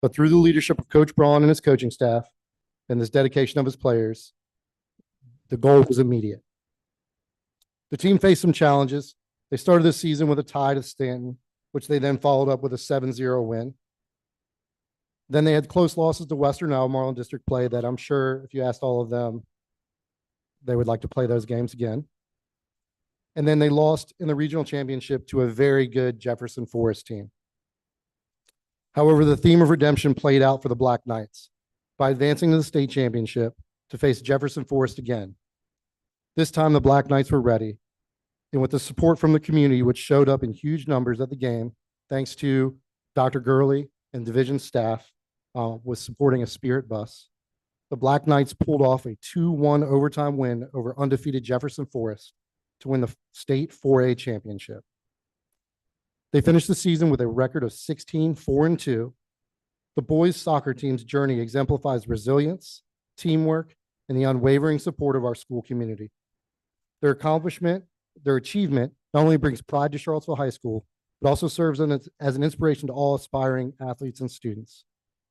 But through the leadership of Coach Braun and his coaching staff and this dedication of his players, the goal was immediate. The team faced some challenges. They started the season with a tie to Stanton, which they then followed up with a 7-0 win. Then they had close losses to Western Albemarle in district play that I'm sure if you asked all of them, they would like to play those games again. And then they lost in the regional championship to a very good Jefferson Forest team. However, the theme of redemption played out for the Black Knights by advancing to the state championship to face Jefferson Forest again. This time, the Black Knights were ready. And with the support from the community, which showed up in huge numbers at the game, thanks to Dr. Gurley and division staff, was supporting a Spirit bus, the Black Knights pulled off a 2-1 overtime win over undefeated Jefferson Forest to win the state 4A championship. They finished the season with a record of 16-4-2. The boys' soccer team's journey exemplifies resilience, teamwork, and the unwavering support of our school community. Their achievement not only brings pride to Charlottesville High School, but also serves as an inspiration to all aspiring athletes and students.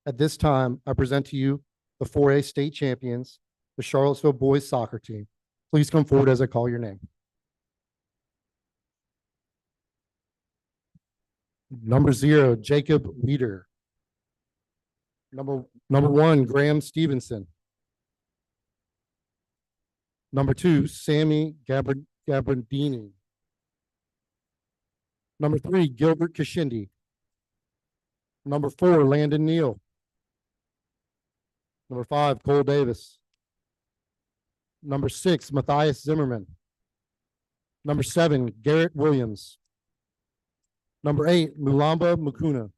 At this time, I present to you the 4A state champions, the Charlottesville boys soccer team. Please come forward as I call your name. Number 0, Jacob Weeder. Number 1, Graham Stevenson. Number 2, Sammy Gabrandini. Number 3, Gilbert Kashindi. Number 4, Landon Neal. Number 5, Cole Davis. Number 6, Matthias Zimmerman. Number 7, Garrett Williams. Number 8, Mulamba Mukuna.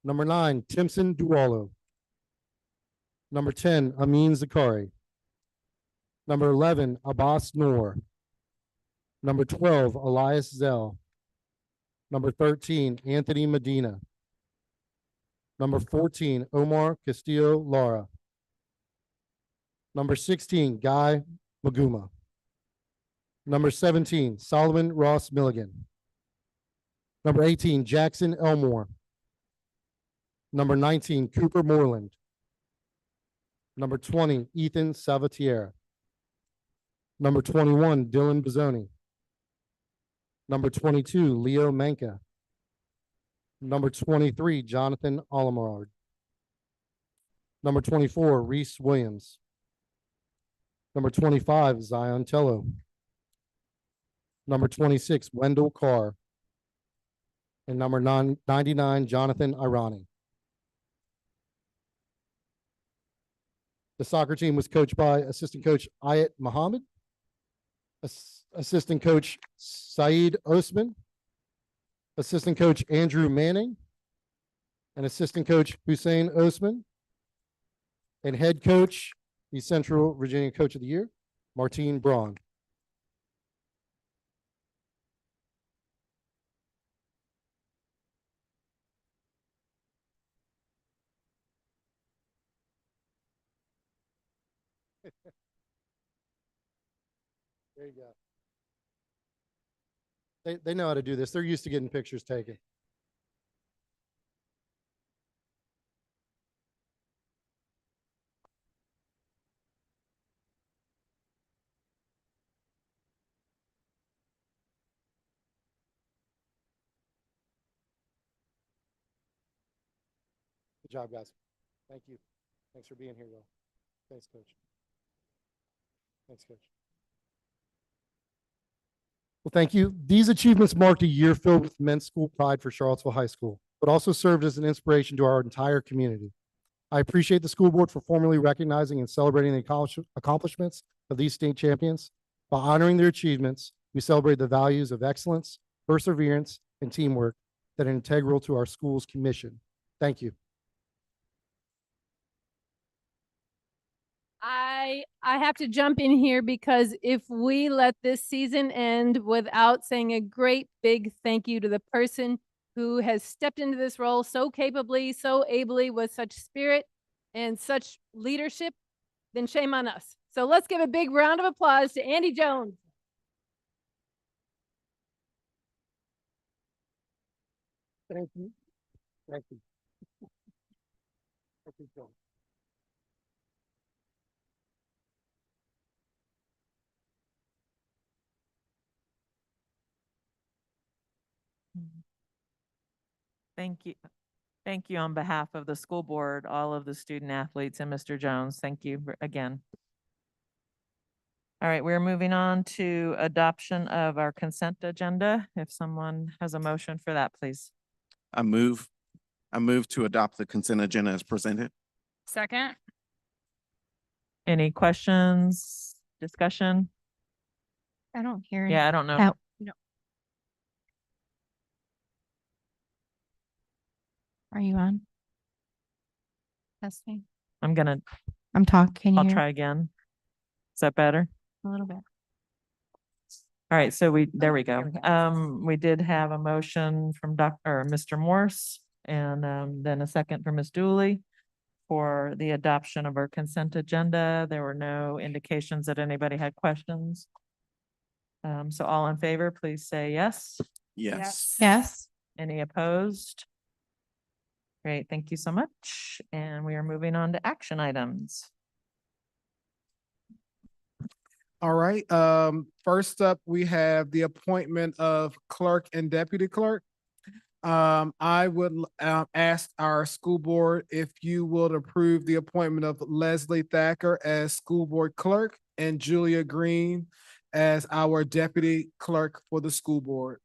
Number 9, Timson Duwalo. Number 10, Amin Zakari. Number 11, Abbas Noor. Number 12, Elias Zell. Number 13, Anthony Medina. Number 14, Omar Castillo Lara. Number 16, Guy Maguma. Number 17, Solomon Ross Milligan. Number 18, Jackson Elmore. Number 19, Cooper Moreland. Number 20, Ethan Salvatierra. Number 21, Dylan Bizzoni. Number 22, Leo Manka. Number 23, Jonathan Alamard. Number 24, Reese Williams. Number 25, Zion Tello. Number 26, Wendell Carr. And number 99, Jonathan Irani. The soccer team was coached by assistant coach Ayat Muhammad, assistant coach Saeed Osman, assistant coach Andrew Manning, and assistant coach Hussein Osman, and head coach, the Central Virginia Coach of the Year, Martine Braun. There you go. They know how to do this. They're used to getting pictures taken. Good job, guys. Thank you. Thanks for being here, Will. Thanks, Coach. Thanks, Coach. Well, thank you. These achievements marked a year filled with immense school pride for Charlottesville High School, but also served as an inspiration to our entire community. I appreciate the school board for formally recognizing and celebrating the accomplishments of these state champions. By honoring their achievements, we celebrate the values of excellence, perseverance, and teamwork that are integral to our school's mission. Thank you. I have to jump in here because if we let this season end without saying a great big thank you to the person who has stepped into this role so capably, so ably, with such spirit and such leadership, then shame on us. So let's give a big round of applause to Andy Jones. Thank you. Thank you. Thank you. Thank you on behalf of the school board, all of the student athletes, and Mr. Jones. Thank you again. All right, we're moving on to adoption of our consent agenda. If someone has a motion for that, please. I move to adopt the consent agenda as presented. Second. Any questions, discussion? I don't hear. Yeah, I don't know. Oh. Are you on? Testing. I'm gonna, I'm talking. Can you I'll hear? try again. Is that better? A little bit. All right, so there we go. We did have a motion from Mr. Morse and then a second from Ms. Dooley for the adoption of our consent agenda. There were no indications that anybody had questions. So all in favor, please say yes. Yes. Yes. Any opposed? Great, thank you so much. And we are moving on to action items. All right, first up, we have the appointment of clerk and deputy clerk. I would ask our school board if you would approve the appointment of Leslie Thacker as school board clerk and Julia Green as our deputy clerk for the school board.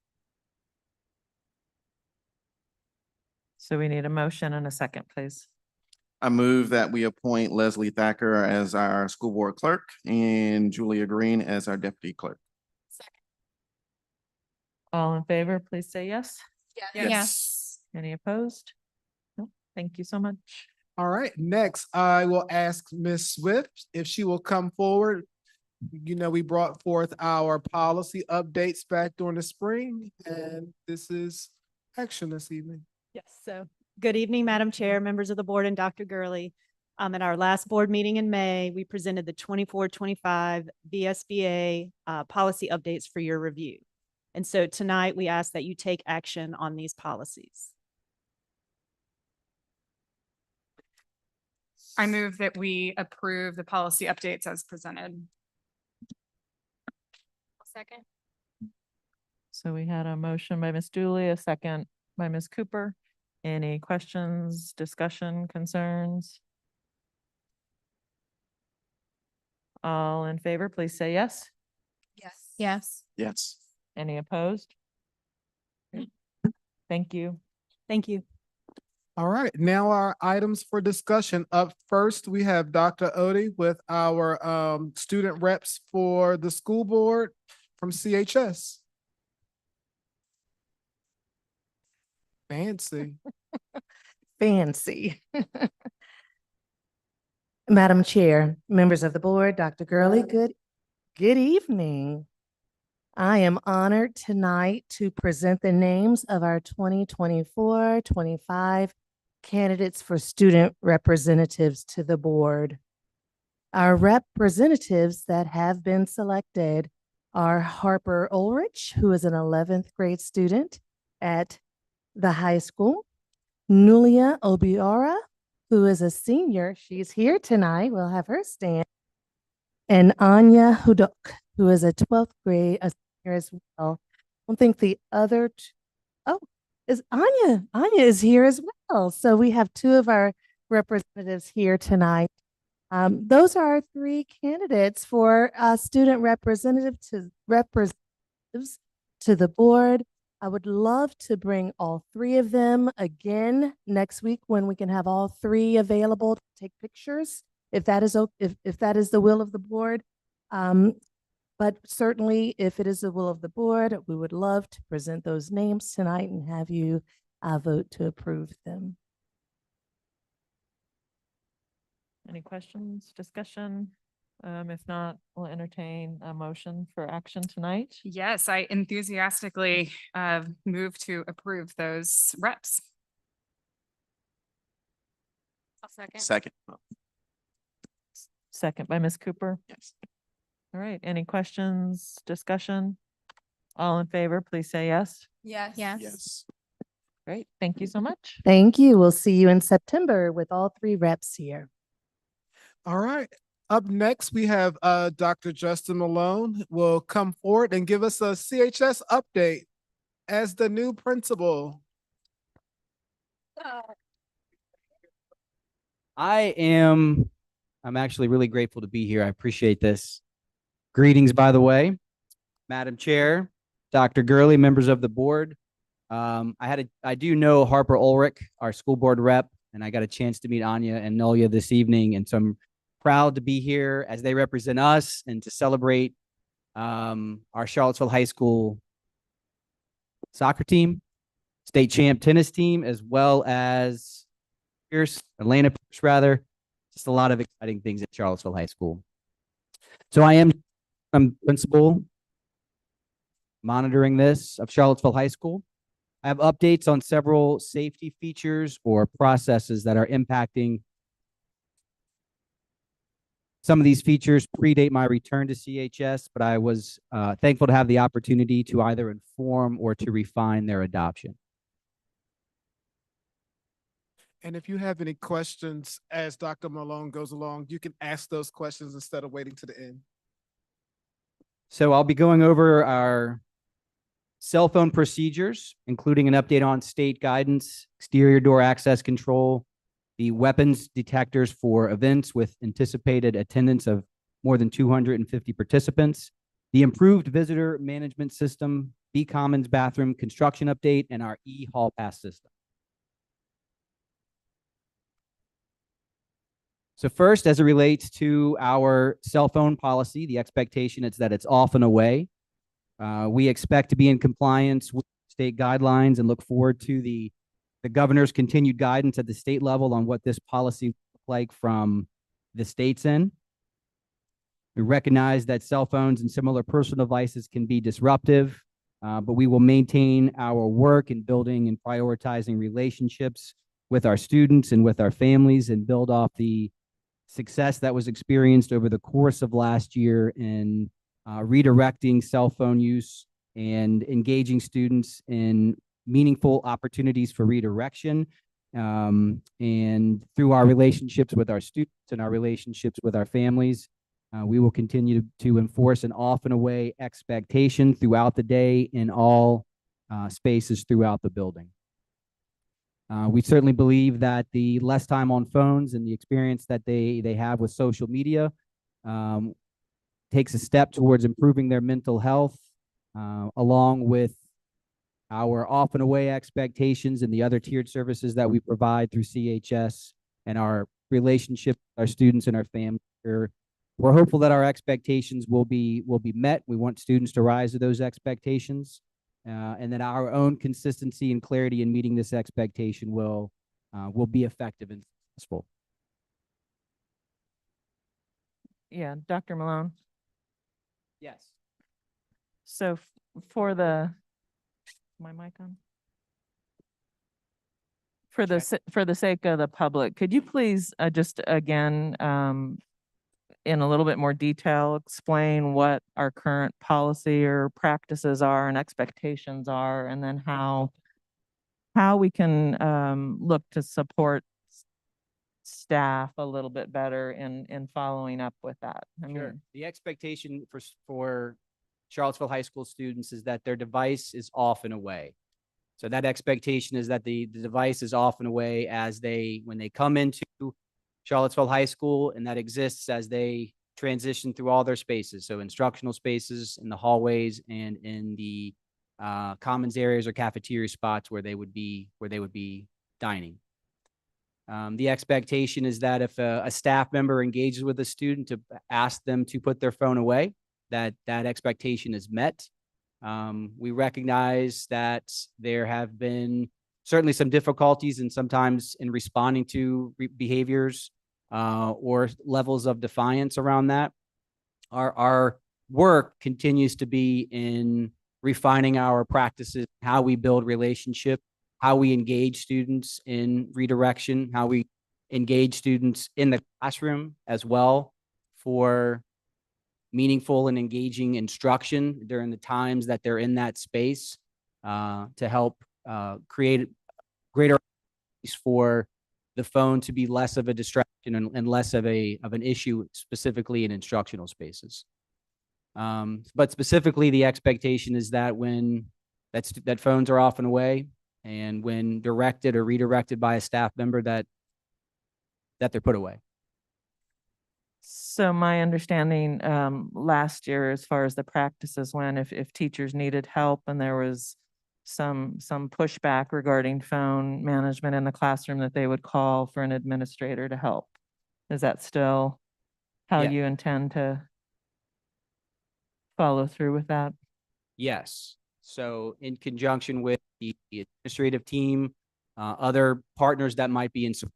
So we need a motion and a second, please. I move that we appoint Leslie Thacker as our school board clerk and Julia Green as our deputy clerk. All in favor, please say yes. Yes. Any opposed? No. Thank you so much. All right, next, I will ask Ms. Swift if she will come forward. You know, we brought forth our policy updates back during the spring, and this is action this evening. Yes, so good evening, Madam Chair, members of the board, and Dr. Gurley. At our last board meeting in May, we presented the 24-25 VSBA policy updates for your review. And so tonight we ask that you take action on these policies. I move that we approve the policy updates as presented. Second. So we had a motion by Ms. Dooley, a second by Ms. Cooper. Any questions, discussion, concerns? All in favor, please say yes. Yes. Yes. Any opposed? Thank you. Thank you. All right, now our items for discussion. Up first, we have Dr. Odie with our student reps for the school board from CHS. Fancy. Fancy. Madam Chair, members of the board, Dr. Gurley, good evening. I am honored tonight to present the names of our 2024-25 candidates for student representatives to the board. Our representatives that have been selected are Harper Ulrich, who is an 11th grade student at the high school, Nulia Obiora, who is a senior. She's here tonight. We'll have her stand. And Anya Hudok, who is a 12th grade senior as well. I don't think the other, is Anya. Anya is here as well. So we have two of our representatives here tonight. Those are our three candidates for student representatives to the board. I would love to bring all three of them again next week when we can have all three available to take pictures, if that is if that is the will of the board. But certainly, if it is the will of the board, we would love to present those names tonight and have you vote to approve them. Any questions, discussion? If not, we'll entertain a motion for action tonight. Yes, I enthusiastically move to approve those reps. I'll second. Second. Second by Ms. Cooper. Yes. All right, any questions, discussion? All in favor, please say yes. Yes. Yes. Great. Thank you so much. Thank you. We'll see you in September with all three reps here. All right. Up next, we have Dr. Justin Malone will come forward and give us a CHS update as the new principal. I'm actually really grateful to be here. I appreciate this. Greetings, by the way, Madam Chair, Dr. Gurley, members of the board. I do know Harper Ulrich, our school board rep, and I got a chance to meet Anya and Nolia this evening. And so I'm proud to be here as they represent us and to celebrate our Charlottesville High School soccer team, state champ tennis team, as well as Atlanta Pierce, rather. Just a lot of exciting things at Charlottesville High School. So I'm principal monitoring this of Charlottesville High School. I have updates on several safety features or processes that are impacting. Some of these features predate my return to CHS, but I was thankful to have the opportunity to either inform or to refine their adoption. And if you have any questions as Dr. Malone goes along, you can ask those questions instead of waiting to the end. So I'll be going over our cell phone procedures, including an update on state guidance, exterior door access control, the weapons detectors for events with anticipated attendance of more than 250 participants, the improved visitor management system, B Commons bathroom construction update, and our e-hall pass system. So first, as it relates to our cell phone policy, the expectation is that it's off and away. We expect to be in compliance with state guidelines and look forward to the governor's continued guidance at the state level on what this policy looks like from the state's end. We recognize that cell phones and similar personal devices can be disruptive, but we will maintain our work in building and prioritizing relationships with our students and with our families and build off the success that was experienced over the course of last year in redirecting cell phone use and engaging students in meaningful opportunities for redirection. And through our relationships with our students and our relationships with our families, we will continue to enforce an off and away expectation throughout the day in all spaces throughout the building. We certainly believe that the less time on phones and the experience that they have with social media takes a step towards improving their mental health, along with our off and away expectations and the other tiered services that we provide through CHS and our relationship with our students and our families. We're hopeful that our expectations will be met. We want students to rise to those expectations. And that our own consistency and clarity in meeting this expectation will be effective and successful. Yeah, Dr. Malone. Yes. So my mic on? For the sake of the public, could you please just again, in a little bit more detail, explain what our current policy or practices are and expectations are, and then how we can look to support staff a little bit better in following up with that. I mean, the expectation for Charlottesville High School students is that their device is off and away. So that expectation is that the device is off and away when they come into Charlottesville High School, and that exists as they transition through all their spaces. So instructional spaces, in the hallways, and in the commons areas or cafeteria spots where they would be dining. The expectation is that if a staff member engages with a student to ask them to put their phone away, that expectation is met. We recognize that there have been certainly some difficulties and sometimes in responding to behaviors or levels of defiance around that. Our work continues to be in refining our practices, how we build relationship, how we engage students in redirection, how we engage students in the classroom as well for meaningful and engaging instruction during the times that they're in that space to help create greater for the phone to be less of a distraction and less of an issue specifically in instructional spaces. But specifically, the expectation is that when that phones are off and away, and when directed or redirected by a staff member, that they're put away. So my understanding, last year, as far as the practices went, if teachers needed help and there was some pushback regarding phone management in the classroom, that they would call for an administrator to help. Is that still how Yeah. you intend to follow through with that? Yes. So in conjunction with the administrative team, other partners that might be in support,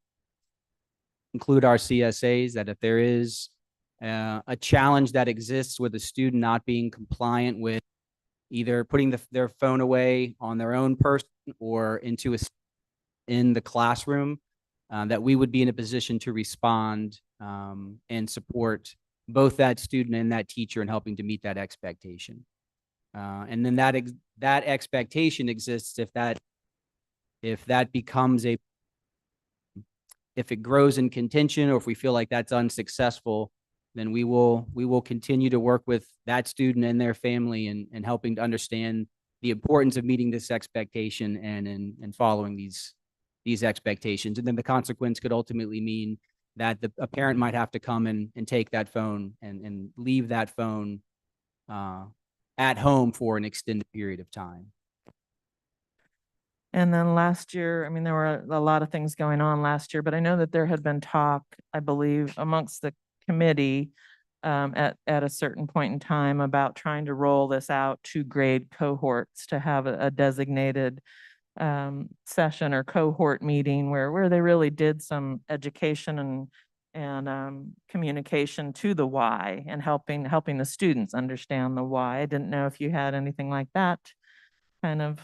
include our CSAs, that if there is a challenge that exists with a student not being compliant with either putting their phone away on their own person or in the classroom, that we would be in a position to respond and support both that student and that teacher in helping to meet that expectation. And then that expectation exists if that becomes if it grows in contention, or if we feel like that's unsuccessful, then we will continue to work with that student and their family and helping to understand the importance of meeting this expectation and following these expectations. And then the consequence could ultimately mean that a parent might have to come and take that phone and leave that phone at home for an extended period of time. And then last year, I mean, there were a lot of things going on last year, but I know that there had been talk, I believe, amongst the committee at a certain point in time about trying to roll this out to grade cohorts to have a designated session or cohort meeting where they really did some education and communication to the why and helping the students understand the why. I didn't know if you had anything like that kind of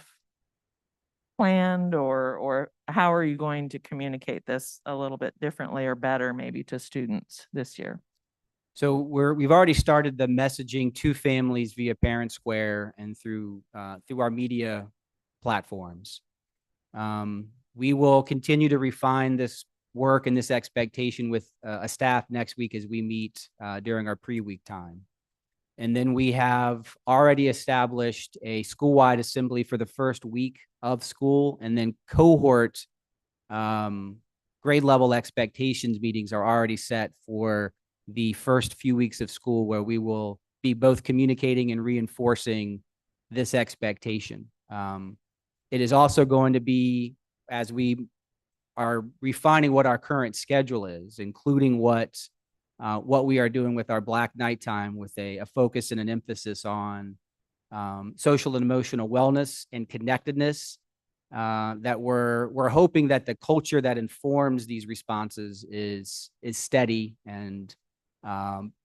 planned, or how are you going to communicate this a little bit differently or better maybe to students this year? So we've already started the messaging to families via Parent Square and through our media platforms. We will continue to refine this work and this expectation with a staff next week as we meet during our pre-week time. And then we have already established a school-wide assembly for the first week of school, and then cohort grade level expectations meetings are already set for the first few weeks of school, where we will be both communicating and reinforcing this expectation. It is also going to be, as we are refining what our current schedule is, including what we are doing with our Black Nighttime, with a focus and an emphasis on social and emotional wellness and connectedness, that we're hoping that the culture that informs these responses is steady and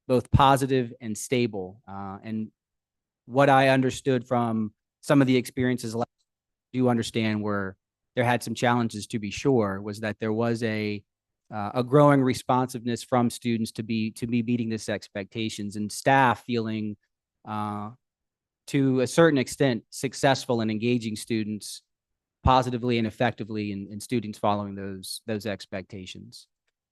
both positive and stable. And what I understood from some of the experiences do understand where there had some challenges, to be sure, was that there was a growing responsiveness from students to be meeting this expectations, and staff feeling to a certain extent successful in engaging students positively and effectively in students following those expectations.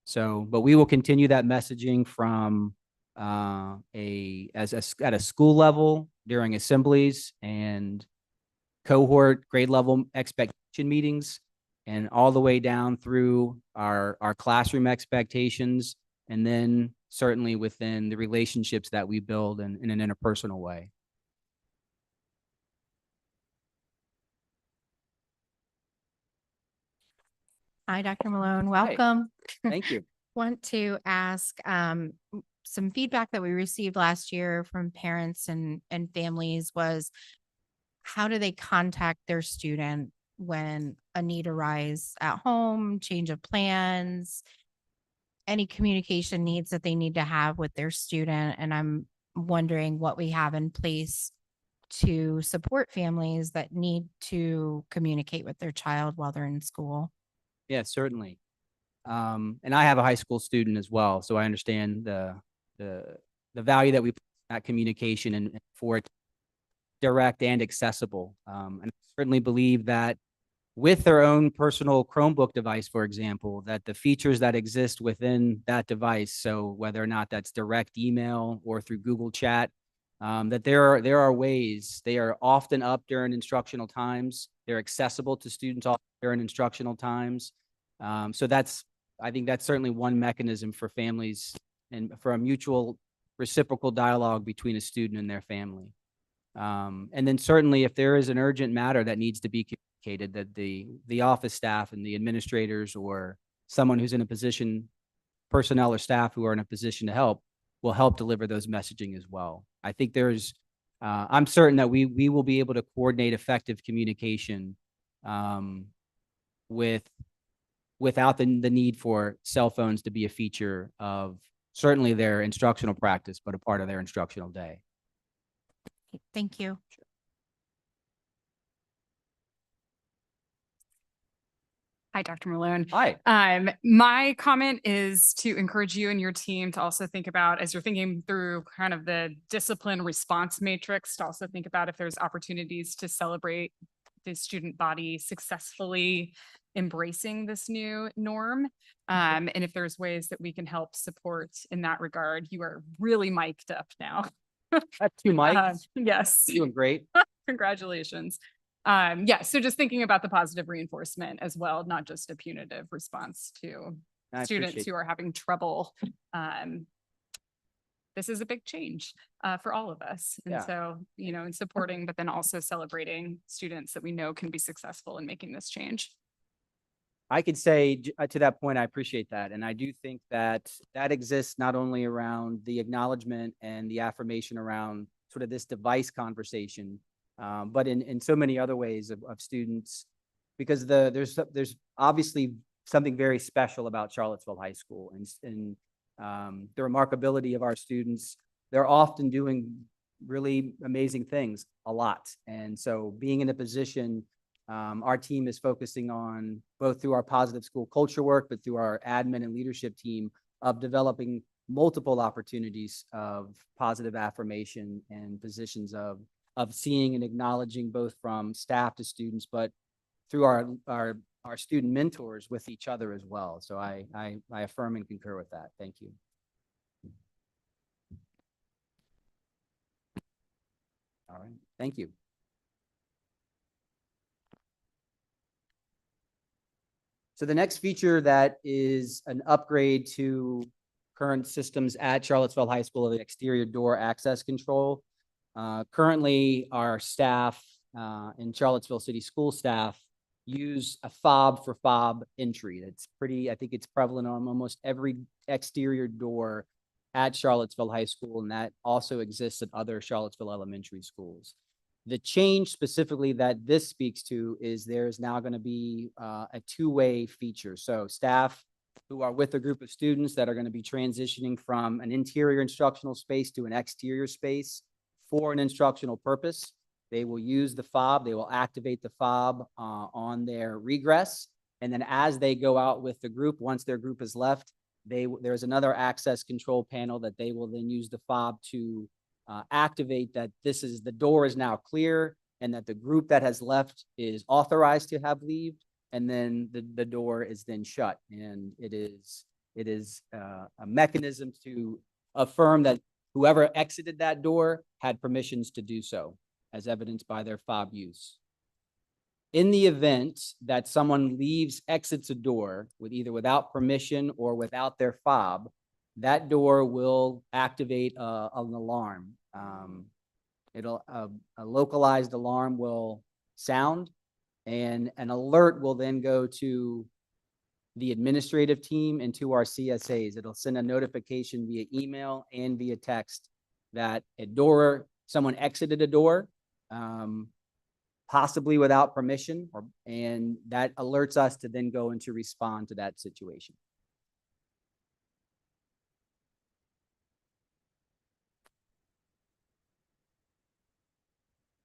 So, but we will continue that messaging from at a school level during assemblies and cohort grade level expectation meetings, and all the way down through our classroom expectations, and then certainly within the relationships that we build in an interpersonal way. Hi, Dr. Malone. Hi. Welcome. Thank you. Want to ask some feedback that we received last year from parents and families was, how do they contact their student when a need arises at home, change of plans, any communication needs that they need to have with their student? And I'm wondering what we have in place to support families that need to communicate with their child while they're in school. Yeah, certainly. And I have a high school student as well, so I understand the value that we put in that communication and for it direct and accessible. And I certainly believe that with their own personal Chromebook device, for example, that the features that exist within that device, so whether or not that's direct email or through Google Chat, that there are ways. They are often up during instructional times. They're accessible to students during instructional times. So I think that's certainly one mechanism for families and for a mutual reciprocal dialogue between a student and their family. And then certainly if there is an urgent matter that needs to be communicated, that the office staff and the administrators or someone who's in a position, personnel or staff who are in a position to help, will help deliver those messaging as well. I think I'm certain that we will be able to coordinate effective communication without the need for cell phones to be a feature of certainly their instructional practice, but a part of their instructional day. Thank you. Hi, Dr. Malone. Hi. My comment is to encourage you and your team to also think about, as you're thinking through kind of the discipline response matrix, to also think about if there's opportunities to celebrate the student body successfully embracing this new norm. And if there's ways that we can help support in that regard. You are really mic'd up now. That's 2 mics. Yes. Doing great. Congratulations. Yeah, so just thinking about the positive reinforcement as well, not just a punitive response to students who are having trouble. This is a big change for all of us. And so, in supporting, but then also celebrating students that we know can be successful in making this change. I could say to that point, I appreciate that. And I do think that exists not only around the acknowledgement and the affirmation around sort of this device conversation, but in so many other ways of students, because there's obviously something very special about Charlottesville High School and the remarkability of our students. They're often doing really amazing things a lot. And so being in a position, our team is focusing on both through our positive school culture work, but through our admin and leadership team of developing multiple opportunities of positive affirmation and positions of seeing and acknowledging both from staff to students, but through our student mentors with each other as well. So I affirm and concur with that. Thank you. All right. Thank you. So the next feature that is an upgrade to current systems at Charlottesville High School of the exterior door access control. Currently, our staff and Charlottesville City School staff use a fob for fob entry. That's I think it's prevalent on almost every exterior door at Charlottesville High School, and that also exists at other Charlottesville elementary schools. The change specifically that this speaks to is there's now going to be a two-way feature. So staff who are with a group of students that are going to be transitioning from an interior instructional space to an exterior space for an instructional purpose, they will use the fob. They will activate the fob on their regress. And then as they go out with the group, once their group is left, there's another access control panel that they will then use the fob to activate that the door is now clear and that the group that has left is authorized to have leave, and then the door is then shut. And it is a mechanism to affirm that whoever exited that door had permissions to do so, as evidenced by their fob use. In the event that someone exits a door without permission or without their fob, that door will activate an alarm. A localized alarm will sound, and an alert will then go to the administrative team and to our CSAs. It'll send a notification via email and via text that someone exited a door, possibly without permission, and that alerts us to then go and to respond to that situation.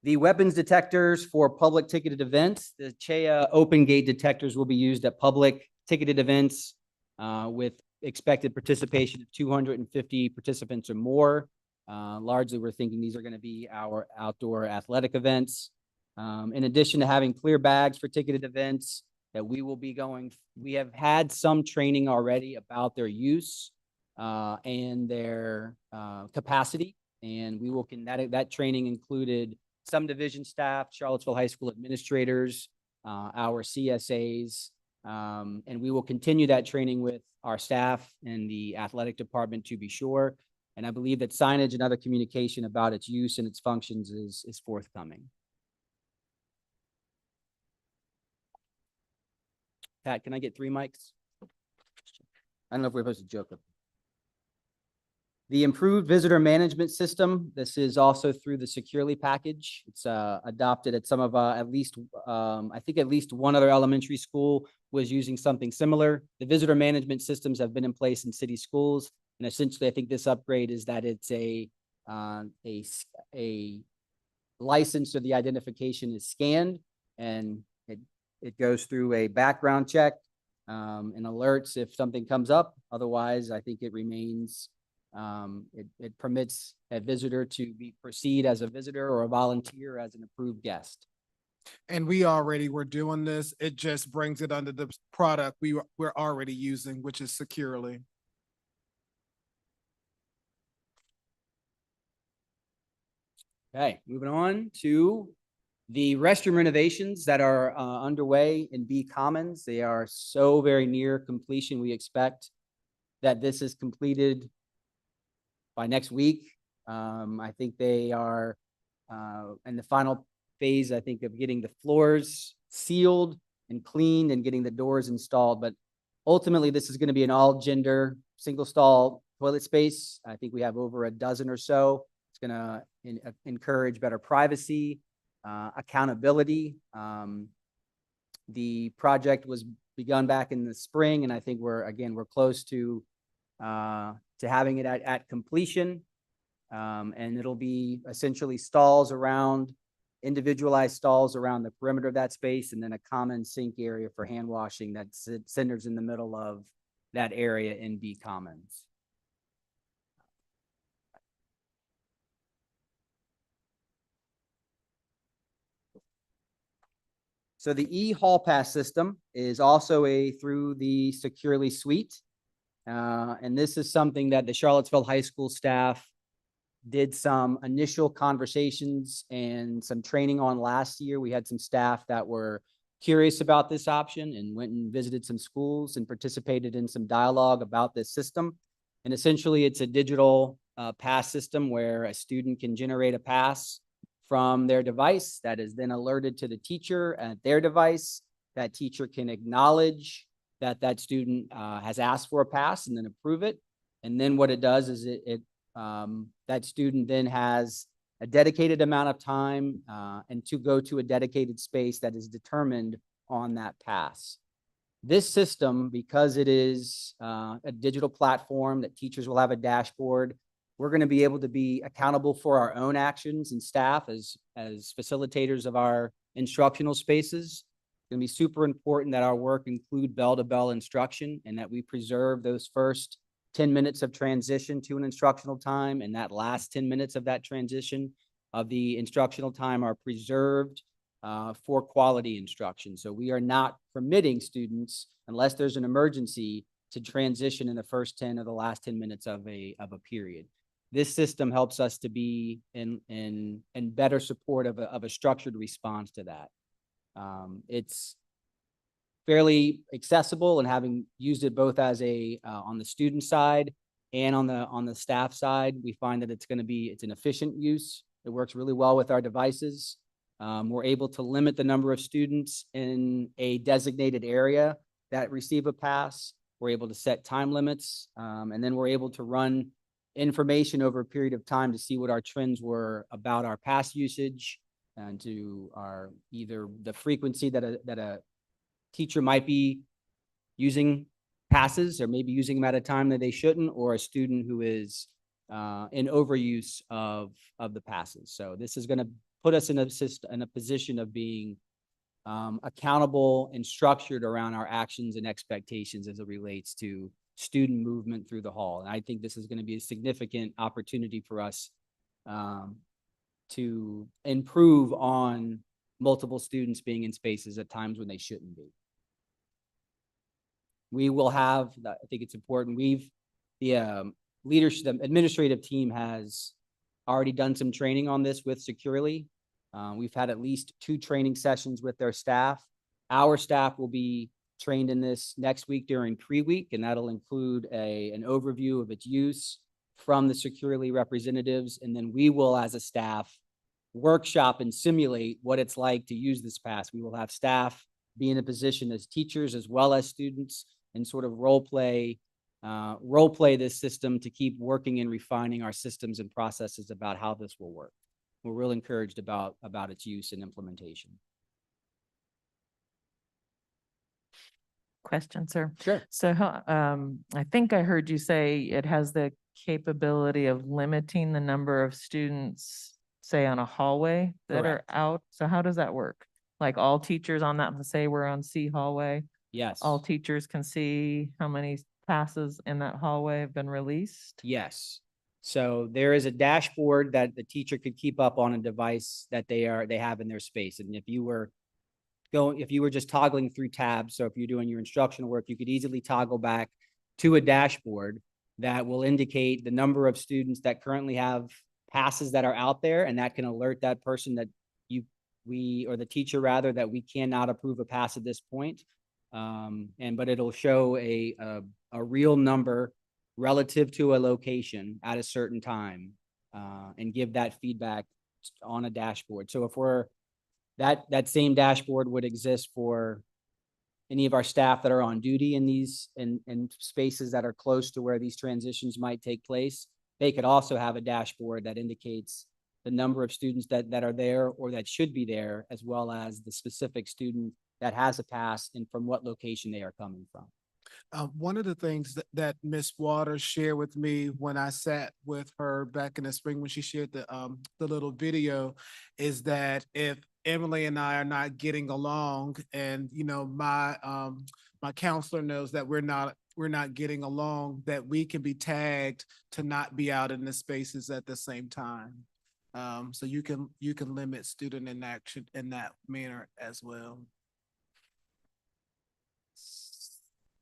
The weapons detectors for public ticketed events, the CHEA open gate detectors will be used at public ticketed events with expected participation of 250 participants or more. Largely, we're thinking these are going to be our outdoor athletic events. In addition to having clear bags for ticketed events that we will be going, we have had some training already about their use and their capacity. And we will, that training included some division staff, Charlottesville High School administrators, our CSAs, and we will continue that training with our staff in the athletic department to be sure. And I believe that signage and other communication about its use and its functions is forthcoming. Pat, can I get 3 mics? I don't know if we're supposed to joke. The improved visitor management system. This is also through the Securely package. It's adopted at some of at least, I think at least one other elementary school was using something similar. The visitor management systems have been in place in city schools. And essentially, I think this upgrade is that it's a license or the identification is scanned and it goes through a background check and alerts if something comes up. Otherwise, I think it remains, it permits a visitor to proceed as a visitor or a volunteer as an approved guest. And we already were doing this. It just brings it under the product we're already using, which is Securely. Okay, moving on to the restroom renovations that are underway in B Commons. They are so very near completion. We expect that this is completed by next week. I think they are in the final phase, I think, of getting the floors sealed and cleaned and getting the doors installed. But ultimately, this is going to be an all-gender, single-stall toilet space. I think we have over a dozen or so. It's going to encourage better privacy, accountability. The project was begun back in the spring, and I think we're close to having it at completion. And it'll be essentially individualized stalls around the perimeter of that space, and then a common sink area for hand washing that centers in the middle of that area in B Commons. So the e-hall pass system is also through the Securely suite. And this is something that the Charlottesville High School staff did some initial conversations and some training on last year. We had some staff that were curious about this option and went and visited some schools and participated in some dialogue about this system. And essentially, it's a digital pass system where a student can generate a pass from their device that is then alerted to the teacher at their device. That teacher can acknowledge that that student has asked for a pass and then approve it. And then what it does is that student then has a dedicated amount of time and to go to a dedicated space that is determined on that pass. This system, because it is a digital platform that teachers will have a dashboard, we're going to be able to be accountable for our own actions and staff as facilitators of our instructional spaces. It's going to be super important that our work include bell-to-bell instruction and that we preserve those first 10 minutes of transition to an instructional time, and that last 10 minutes of that transition of the instructional time are preserved for quality instruction. So we are not permitting students, unless there's an emergency, to transition in the first 10 or the last 10 minutes of a period. This system helps us to be in better support of a structured response to that. It's fairly accessible, and having used it both as on the student side and on the staff side, we find that it's an efficient use. It works really well with our devices. We're able to limit the number of students in a designated area that receive a pass. We're able to set time limits, and then we're able to run information over a period of time to see what our trends were about our pass usage and to either the frequency that a teacher might be using passes or maybe using them at a time that they shouldn't, or a student who is in overuse of the passes. So this is going to put us in a position of being accountable and structured around our actions and expectations as it relates to student movement through the hall. And I think this is going to be a significant opportunity for us to improve on multiple students being in spaces at times when they shouldn't be. We will have, I think it's important, the leadership, the administrative team has already done some training on this with Securely. We've had at least 2 training sessions with their staff. Our staff will be trained in this next week during pre-week, and that'll include an overview of its use from the Securely representatives. And then we will, as a staff, workshop and simulate what it's like to use this pass. We will have staff be in a position as teachers as well as students and sort of role play this system to keep working and refining our systems and processes about how this will work. We're real encouraged about its use and implementation. Question, sir. Sure. So, I think I heard you say it has the capability of limiting the number of students, say, on a hallway that are Correct. out. So how does that work? Like all teachers on that, say we're on C hallway, Yes. all teachers can see how many passes in that hallway have been released? Yes. So there is a dashboard that the teacher could keep up on a device that they have in their space. And if you were just toggling through tabs, so if you're doing your instructional work, you could easily toggle back to a dashboard that will indicate the number of students that currently have passes that are out there, and that can alert that person that or the teacher rather, that we cannot approve a pass at this point. But it'll show a real number relative to a location at a certain time, and give that feedback on a dashboard. So if that same dashboard would exist for any of our staff that are on duty in these in spaces that are close to where these transitions might take place, they could also have a dashboard that indicates the number of students that are there or that should be there, as well as the specific student that has a pass and from what location they are coming from. One of the things that Miss Waters shared with me when I sat with her back in the spring, when she shared the little video, is that if Emily and I are not getting along, and my counselor knows that we're not getting along, that we can be tagged to not be out in the spaces at the same time. So you can limit student inaction in that manner as well.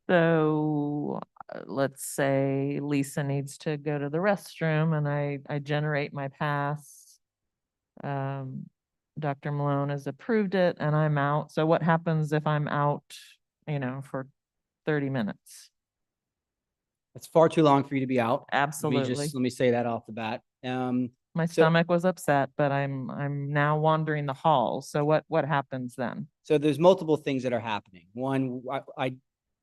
So let's say Lisa needs to go to the restroom and I generate my pass. Dr. Malone has approved it and I'm out. So what happens if I'm out, for 30 minutes? It's far too long for you to be out. Absolutely. Let me say that off the bat. My stomach was upset, but I'm now wandering the halls. So what happens then? So there's multiple things that are happening. One,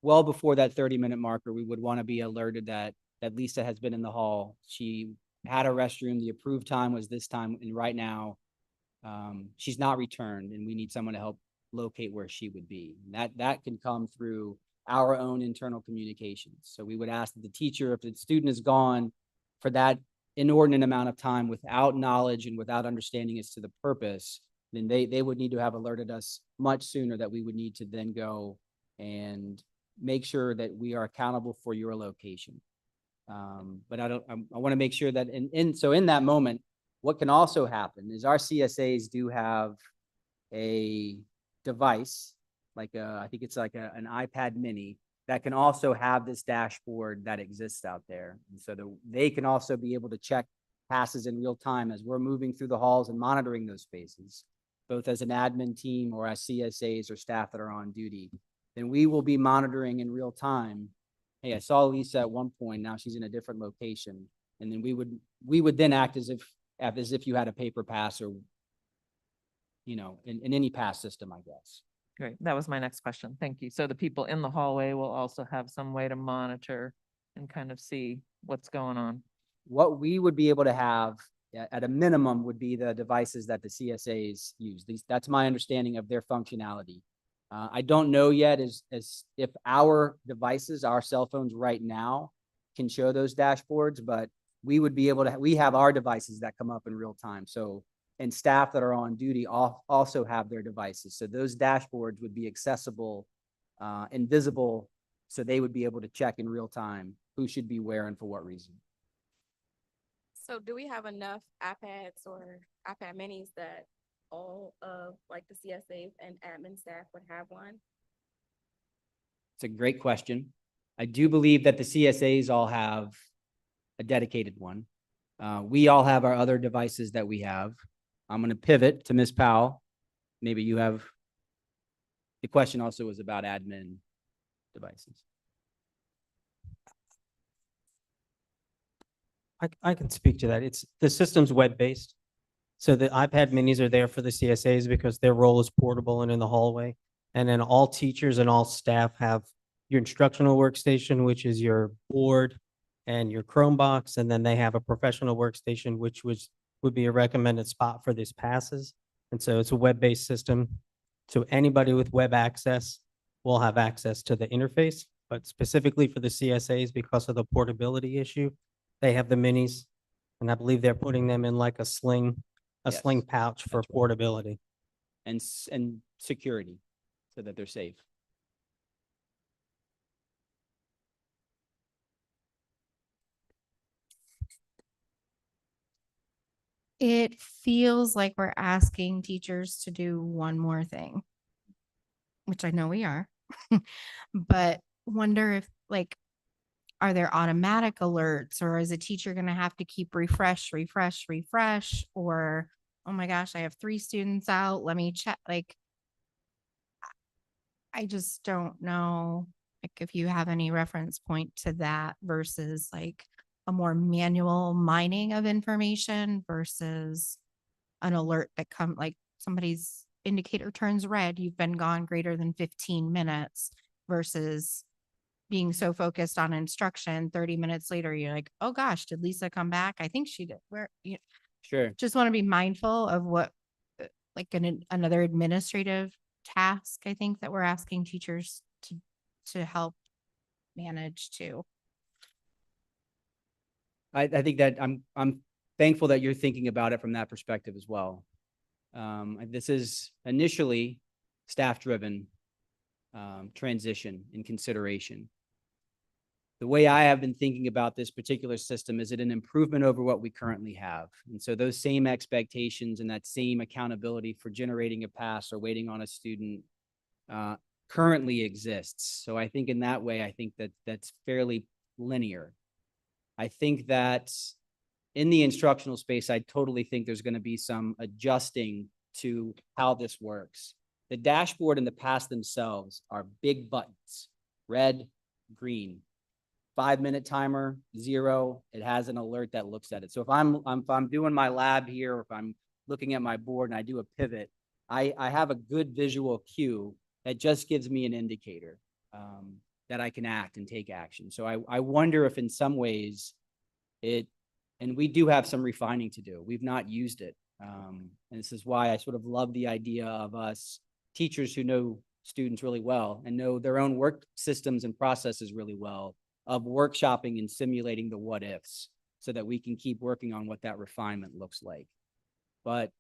well before that 30-minute marker, we would want to be alerted that Lisa has been in the hall. She had a restroom. The approved time was this time, and right now she's not returned, and we need someone to help locate where she would be. And that can come through our own internal communications. So we would ask that the teacher, if the student is gone for that inordinate amount of time without knowledge and without understanding as to the purpose, then they would need to have alerted us much sooner, that we would need to then go and make sure that we are accountable for your location. But I want to make sure that so in that moment, what can also happen is our CSAs do have a device, like I think it's like an iPad mini, that can also have this dashboard that exists out there. And so they can also be able to check passes in real time as we're moving through the halls and monitoring those spaces, both as an admin team or as CSAs or staff that are on duty. Then we will be monitoring in real time. Hey, I saw Lisa at one point, now she's in a different location. And then we would then act as if you had a paper pass or, in any pass system, I guess. Great. That was my next question. Thank you. So the people in the hallway will also have some way to monitor and kind of see what's going on. What we would be able to have at a minimum would be the devices that the CSAs use. That's my understanding of their functionality. I don't know yet as if our devices, our cell phones right now, can show those dashboards, but we would be able to, we have our devices that come up in real time. So, and staff that are on duty also have their devices. So those dashboards would be accessible and visible. So they would be able to check in real time who should be where and for what reason. So do we have enough iPads or iPad minis that all of like the CSAs and admin staff would have one? It's a great question. I do believe that the CSAs all have a dedicated one. We all have our other devices that we have. I'm going to pivot to Ms. Powell. Maybe you have, the question also was about admin devices. I can speak to that. The system's web-based. So the iPad minis are there for the CSAs because their role is portable and in the hallway. And then all teachers and all staff have your instructional workstation, which is your board and your Chromebox. And then they have a professional workstation, which would be a recommended spot for these passes. And so it's a web-based system. So anybody with web access will have access to the interface, but specifically for the CSAs, because of the portability issue, they have the minis. And I believe they're putting them in like a sling Yes, pouch for that's right. portability. And security so that they're safe. It feels like we're asking teachers to do one more thing, which I know we are, but wonder if like, are there automatic alerts or is a teacher going to have to keep refresh, or, oh my gosh, I have 3 students out. Let me check. Like, I just don't know, like, if you have any reference point to that versus like a more manual mining of information versus an alert that like somebody's indicator turns red, you've been gone greater than 15 minutes versus being so focused on instruction 30 minutes later, you're like, oh gosh, did Lisa come back? I think she did. Where you Sure. just want to be mindful of what like another administrative task, I think that we're asking teachers to help manage too. I think that I'm thankful that you're thinking about it from that perspective as well. This is initially staff-driven transition in consideration. The way I have been thinking about this particular system is it an improvement over what we currently have. And so those same expectations and that same accountability for generating a pass or waiting on a student currently exists. So I think in that way, I think that that's fairly linear. I think that in the instructional space, I totally think there's going to be some adjusting to how this works. The dashboard and the pass themselves are big buttons, red, green. 5-minute timer, 0. It has an alert that looks at it. So if I'm doing my lab here, or if I'm looking at my board and I do a pivot, I have a good visual cue that just gives me an indicator that I can act and take action. So I wonder if in some ways and we do have some refining to do. We've not used it. And this is why I sort of love the idea of us teachers who know students really well and know their own work systems and processes really well, of workshopping and simulating the what ifs so that we can keep working on what that refinement looks like. But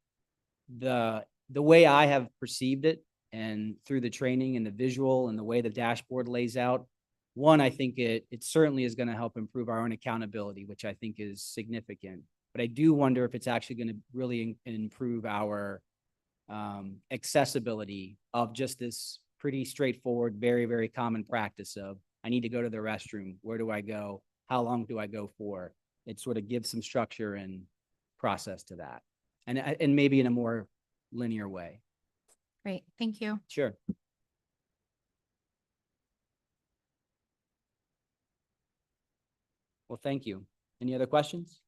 the way I have perceived it and through the training and the visual and the way the dashboard lays out, one, I think it certainly is going to help improve our own accountability, which I think is significant. But I do wonder if it's actually going to really improve our accessibility of just this pretty straightforward, very, very common practice of, I need to go to the restroom. Where do I go? How long do I go for? It sort of gives some structure and process to that. And maybe in a more linear way. Great. Thank you. Sure. Well, thank you. Any other questions?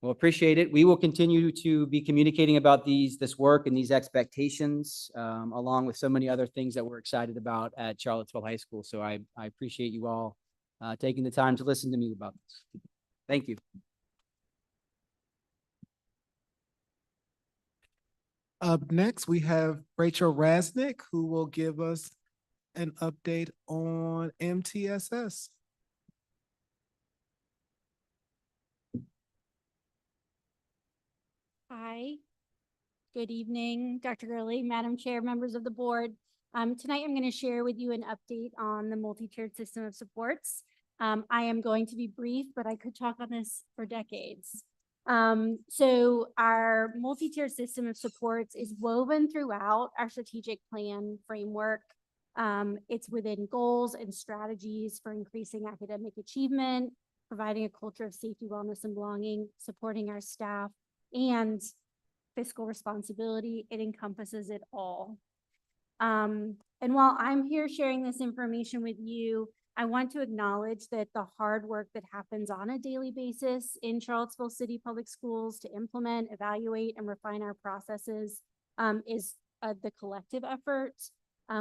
Well, appreciate it. We will continue to be communicating about this work and these expectations, along with so many other things that we're excited about at Charlottesville High School. So I appreciate you all taking the time to listen to me about this. Thank you. Up next, we have Rachel Rasnick, who will give us an update on MTSS. Hi, good evening, Dr. Gurley, Madam Chair, members of the board. Tonight I'm going to share with you an update on the multi-tiered system of supports. I am going to be brief, but I could talk on this for decades. So our multi-tier system of supports is woven throughout our strategic plan framework. It's within goals and strategies for increasing academic achievement, providing a culture of safety, wellness, and belonging, supporting our staff, and fiscal responsibility. It encompasses it all. And while I'm here sharing this information with you, I want to acknowledge that the hard work that happens on a daily basis in Charlottesville City Public Schools to implement, evaluate, and refine our processes is the collective effort.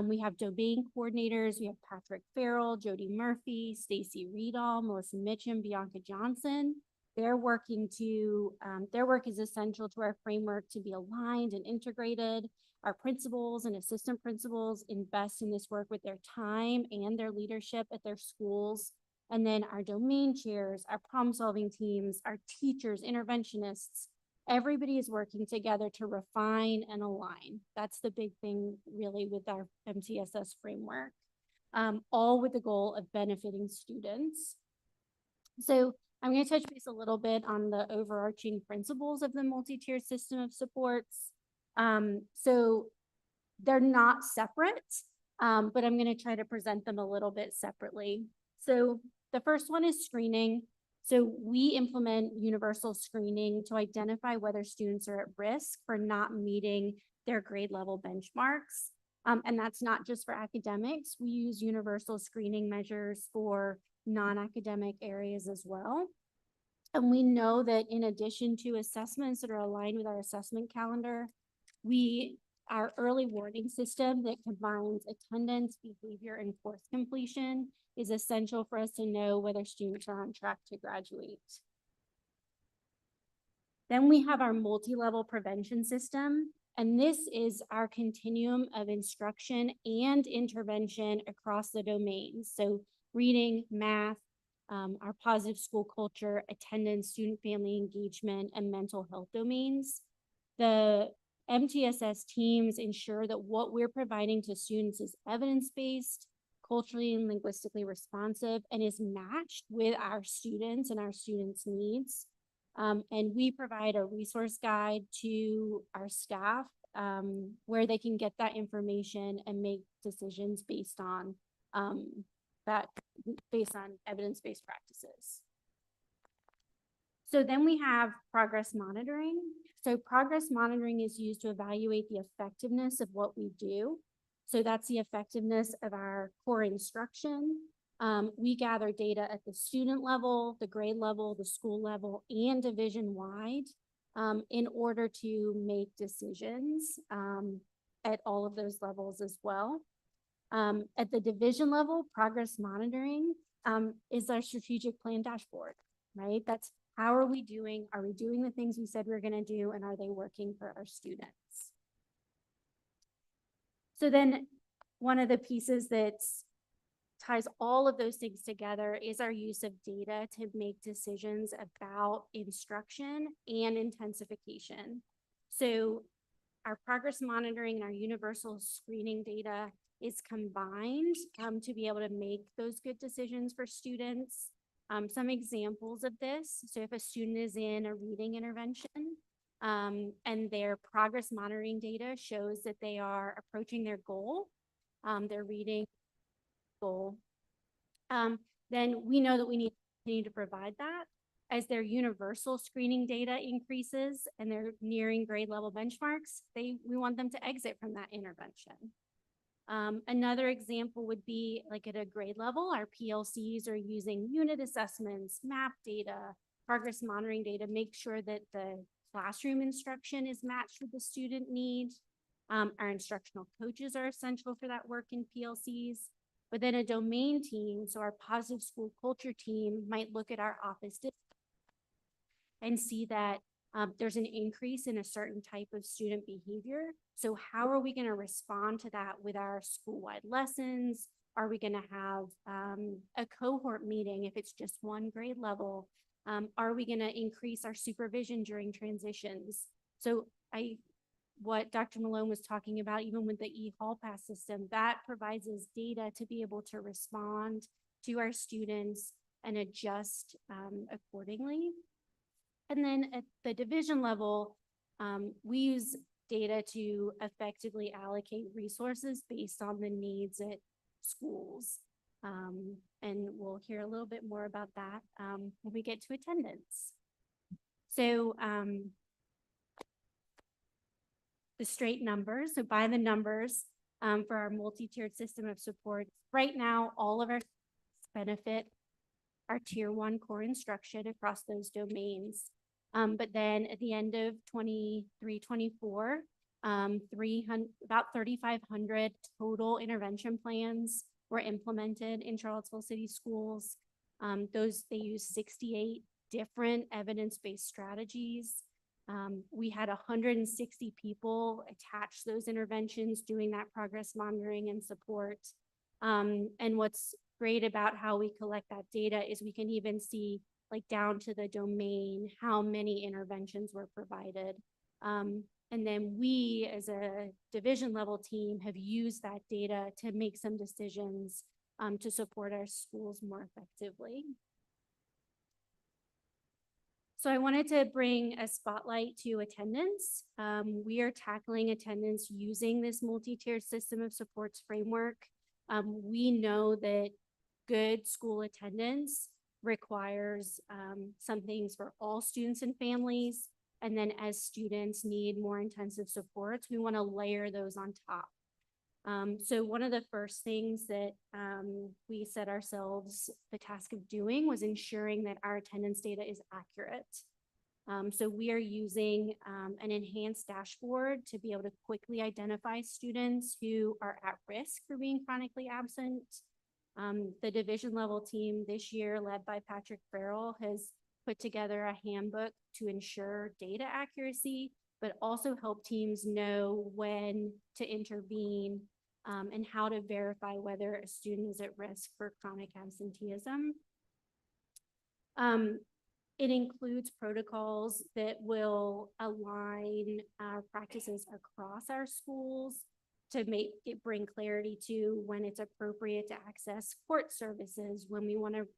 We have domain coordinators. We have Patrick Farrell, Jody Murphy, Stacy Riedall, Melissa Mitchum, Bianca Johnson. Their work is essential to our framework to be aligned and integrated. Our principals and assistant principals invest in this work with their time and their leadership at their schools. And then our domain chairs, our problem-solving teams, our teachers, interventionists, everybody is working together to refine and align. That's the big thing really with our MTSS framework, all with the goal of benefiting students. So I'm going to touch base a little bit on the overarching principles of the multi-tier system of supports. So they're not separate, but I'm going to try to present them a little bit separately. So the first one is screening. So we implement universal screening to identify whether students are at risk for not meeting their grade level benchmarks. And that's not just for academics. We use universal screening measures for non-academic areas as well. And we know that in addition to assessments that are aligned with our assessment calendar, our early warning system that combines attendance, behavior, and course completion is essential for us to know whether students are on track to graduate. Then we have our multi-level prevention system, and this is our continuum of instruction and intervention across the domains. So reading, math, our positive school culture, attendance, student family engagement, and mental health domains. The MTSS teams ensure that what we're providing to students is evidence-based, culturally and linguistically responsive, and is matched with our students and our students' needs. And we provide a resource guide to our staff where they can get that information and make decisions based on evidence-based practices. So then we have progress monitoring. So progress monitoring is used to evaluate the effectiveness of what we do. So that's the effectiveness of our core instruction. We gather data at the student level, the grade level, the school level, and division-wide in order to make decisions at all of those levels as well. At the division level, progress monitoring is our strategic plan dashboard, right? That's how are we doing? Are we doing the things we said we were going to do? And are they working for our students? So then one of the pieces that ties all of those things together is our use of data to make decisions about instruction and intensification. So our progress monitoring and our universal screening data is combined to be able to make those good decisions for students. Some examples of this. So if a student is in a reading intervention and their progress monitoring data shows that they are approaching their goal, their reading goal, then we know that we need to continue to provide that. As their universal screening data increases and they're nearing grade level benchmarks, we want them to exit from that intervention. Another example would be like at a grade level, our PLCs are using unit assessments, map data, progress monitoring data, make sure that the classroom instruction is matched with the student need. Our instructional coaches are essential for that work in PLCs. But then a domain team, so our positive school culture team, might look at our office and see that there's an increase in a certain type of student behavior. So how are we going to respond to that with our school-wide lessons? Are we going to have a cohort meeting if it's just one grade level? Are we going to increase our supervision during transitions? So what Dr. Malone was talking about, even with the e-hall pass system, that provides us data to be able to respond to our students and adjust accordingly. And then at the division level, we use data to effectively allocate resources based on the needs at schools. And we'll hear a little bit more about that when we get to attendance. So the straight numbers, so by the numbers for our multi-tiered system of support, right now, all of our benefit our tier 1 core instruction across those domains. But then at the end of 23-24, about 3,500 total intervention plans were implemented in Charlottesville City Schools. They use 68 different evidence-based strategies. We had 160 people attach those interventions doing that progress monitoring and support. And what's great about how we collect that data is we can even see like down to the domain, how many interventions were provided. And then we as a division level team have used that data to make some decisions to support our schools more effectively. So I wanted to bring a spotlight to attendance. We are tackling attendance using this multi-tiered system of supports framework. We know that good school attendance requires some things for all students and families. And then as students need more intensive supports, we want to layer those on top. So one of the first things that we set ourselves the task of doing was ensuring that our attendance data is accurate. So we are using an enhanced dashboard to be able to quickly identify students who are at risk for being chronically absent. The division level team this year, led by Patrick Farrell, has put together a handbook to ensure data accuracy, but also help teams know when to intervene and how to verify whether a student is at risk for chronic absenteeism. It includes protocols that will align practices across our schools to bring clarity to when it's appropriate to access court services, when we want to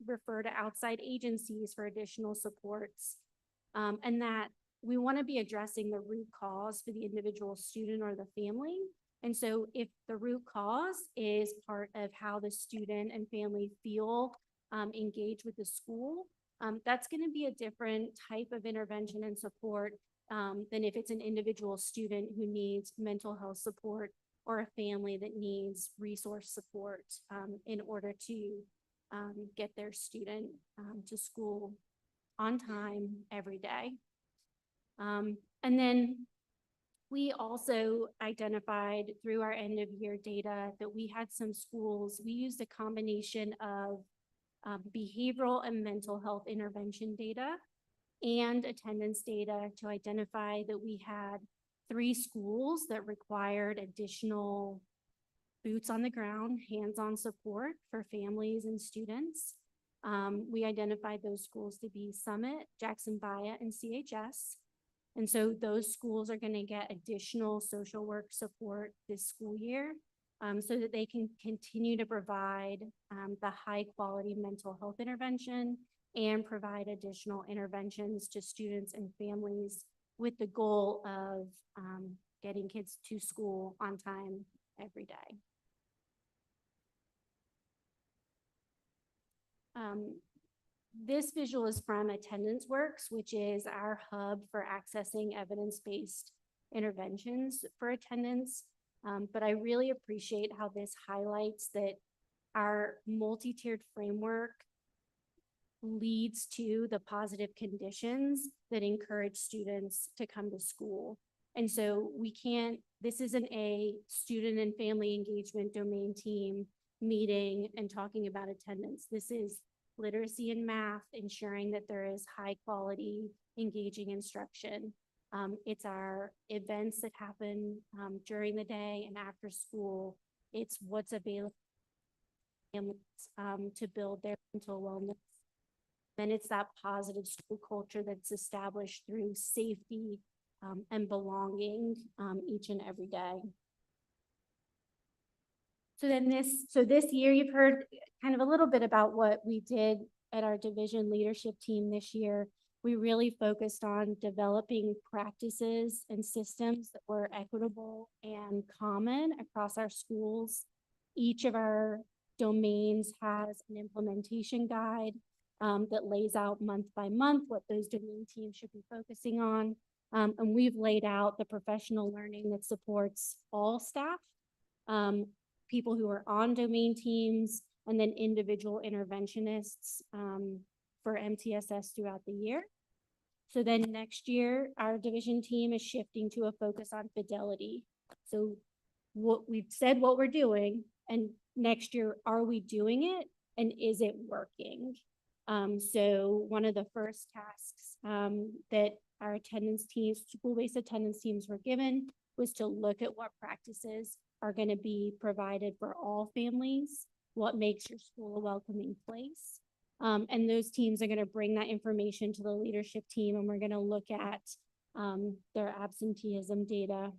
refer to outside agencies for additional supports, and that we want to be addressing the root cause for the individual student or the family. And so if the root cause is part of how the student and family feel engaged with the school, that's going to be a different type of intervention and support than if it's an individual student who needs mental health support or a family that needs resource support in order to get their student to school on time every day. And then we also identified through our end of year data that we had some schools, we used a combination of behavioral and mental health intervention data and attendance data to identify that we had 3 schools that required additional boots on the ground, hands-on support for families and students. We identified those schools to be Summit, Jackson Via, and CHS. And so those schools are going to get additional social work support this school year so that they can continue to provide the high quality mental health intervention and provide additional interventions to students and families with the goal of getting kids to school on time every day. This visual is from AttendanceWorks, which is our hub for accessing evidence-based interventions for attendance. But I really appreciate how this highlights that our multi-tiered framework leads to the positive conditions that encourage students to come to school. And so this isn't a student and family engagement domain team meeting and talking about attendance. This is literacy and math, ensuring that there is high quality, engaging instruction. It's our events that happen during the day and after school. It's what's available to build their mental wellness. Then it's that positive school culture that's established through safety and belonging each and every day. So this year, you've heard kind of a little bit about what we did at our division leadership team this year. we really focused on developing practices and systems that were equitable and common across our schools. Each of our domains has an implementation guide that lays out month by month what those domain teams should be focusing on. And we've laid out the professional learning that supports all staff, people who are on domain teams, and then individual interventionists for MTSS throughout the year. So then next year, our division team is shifting to a focus on fidelity. So what we've said what we're doing, and next year, are we doing it? And is it working? So one of the first tasks that our attendance teams, school-based attendance teams were given was to look at what practices are going to be provided for all families, what makes your school a welcoming place. And those teams are going to bring that information to the leadership team, and we're going to look at their absenteeism data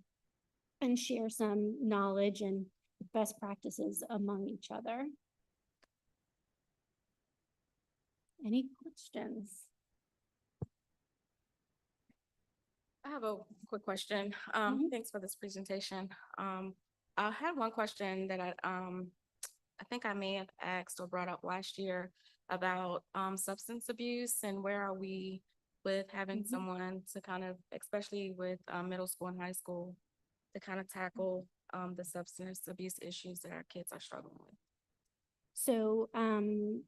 and share some knowledge and best practices among each other. Any questions? I have a quick question. Thanks for this presentation. I had one question that I think I may have asked or brought up last year about substance abuse, and where are we with having someone to kind of, especially with middle school and high school, to kind of tackle the substance abuse issues that our kids are struggling with. So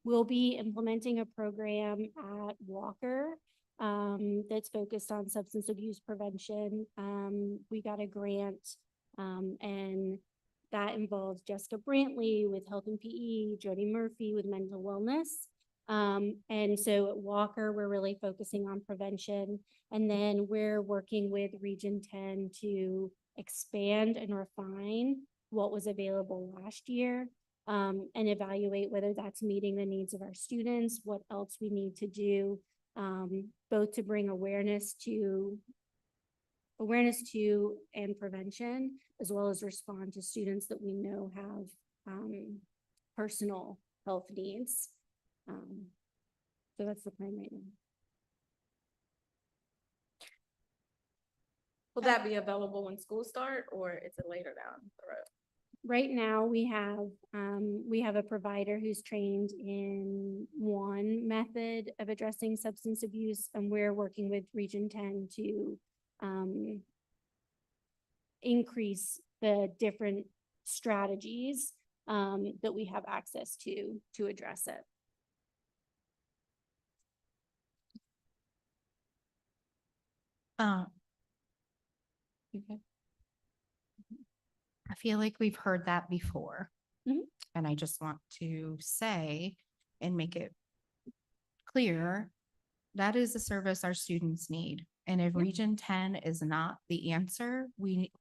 we'll be implementing a program at Walker that's focused on substance abuse prevention. We got a grant and that involves Jessica Brantley with Health and PE, Jody Murphy with mental wellness. And so at Walker, we're really focusing on prevention. And then we're working with Region 10 to expand and refine what was available last year, and evaluate whether that's meeting the needs of our students, what else we need to do, both to bring awareness to and prevention, as well as respond to students that we know have personal health needs. So that's the plan right now. Will that be available when school start, or is it later down the road? Right now, we have a provider who's trained in one method of addressing substance abuse, and we're working with Region 10 to increase the different strategies that we have access to address it. Okay. I feel like we've heard that before. And I just want to say and make it clear, that is a service our students need. And if Region 10 is not the answer, we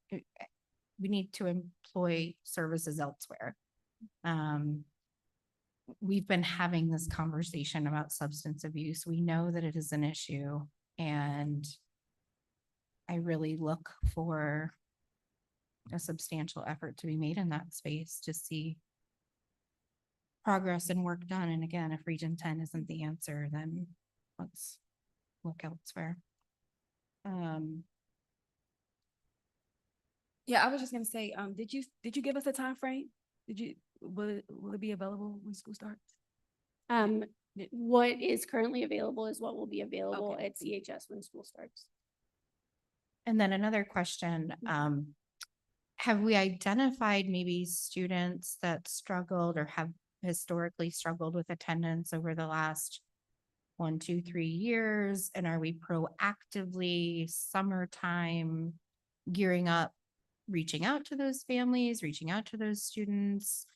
need to employ services elsewhere. We've been having this conversation about substance abuse. We know that it is an issue, and I really look for a substantial effort to be made in that space to see progress and work done. And again, if Region 10 isn't the answer, then let's look elsewhere. Yeah, I was just gonna say, did you give us a time frame? Will it be available when school starts? What is currently available is what will be available at CHS when school starts. And then another question, have we identified maybe students that struggled or have historically struggled with attendance over the last 1, 2, 3 years? And are we proactively summertime gearing up, reaching out to those families, reaching out to those students?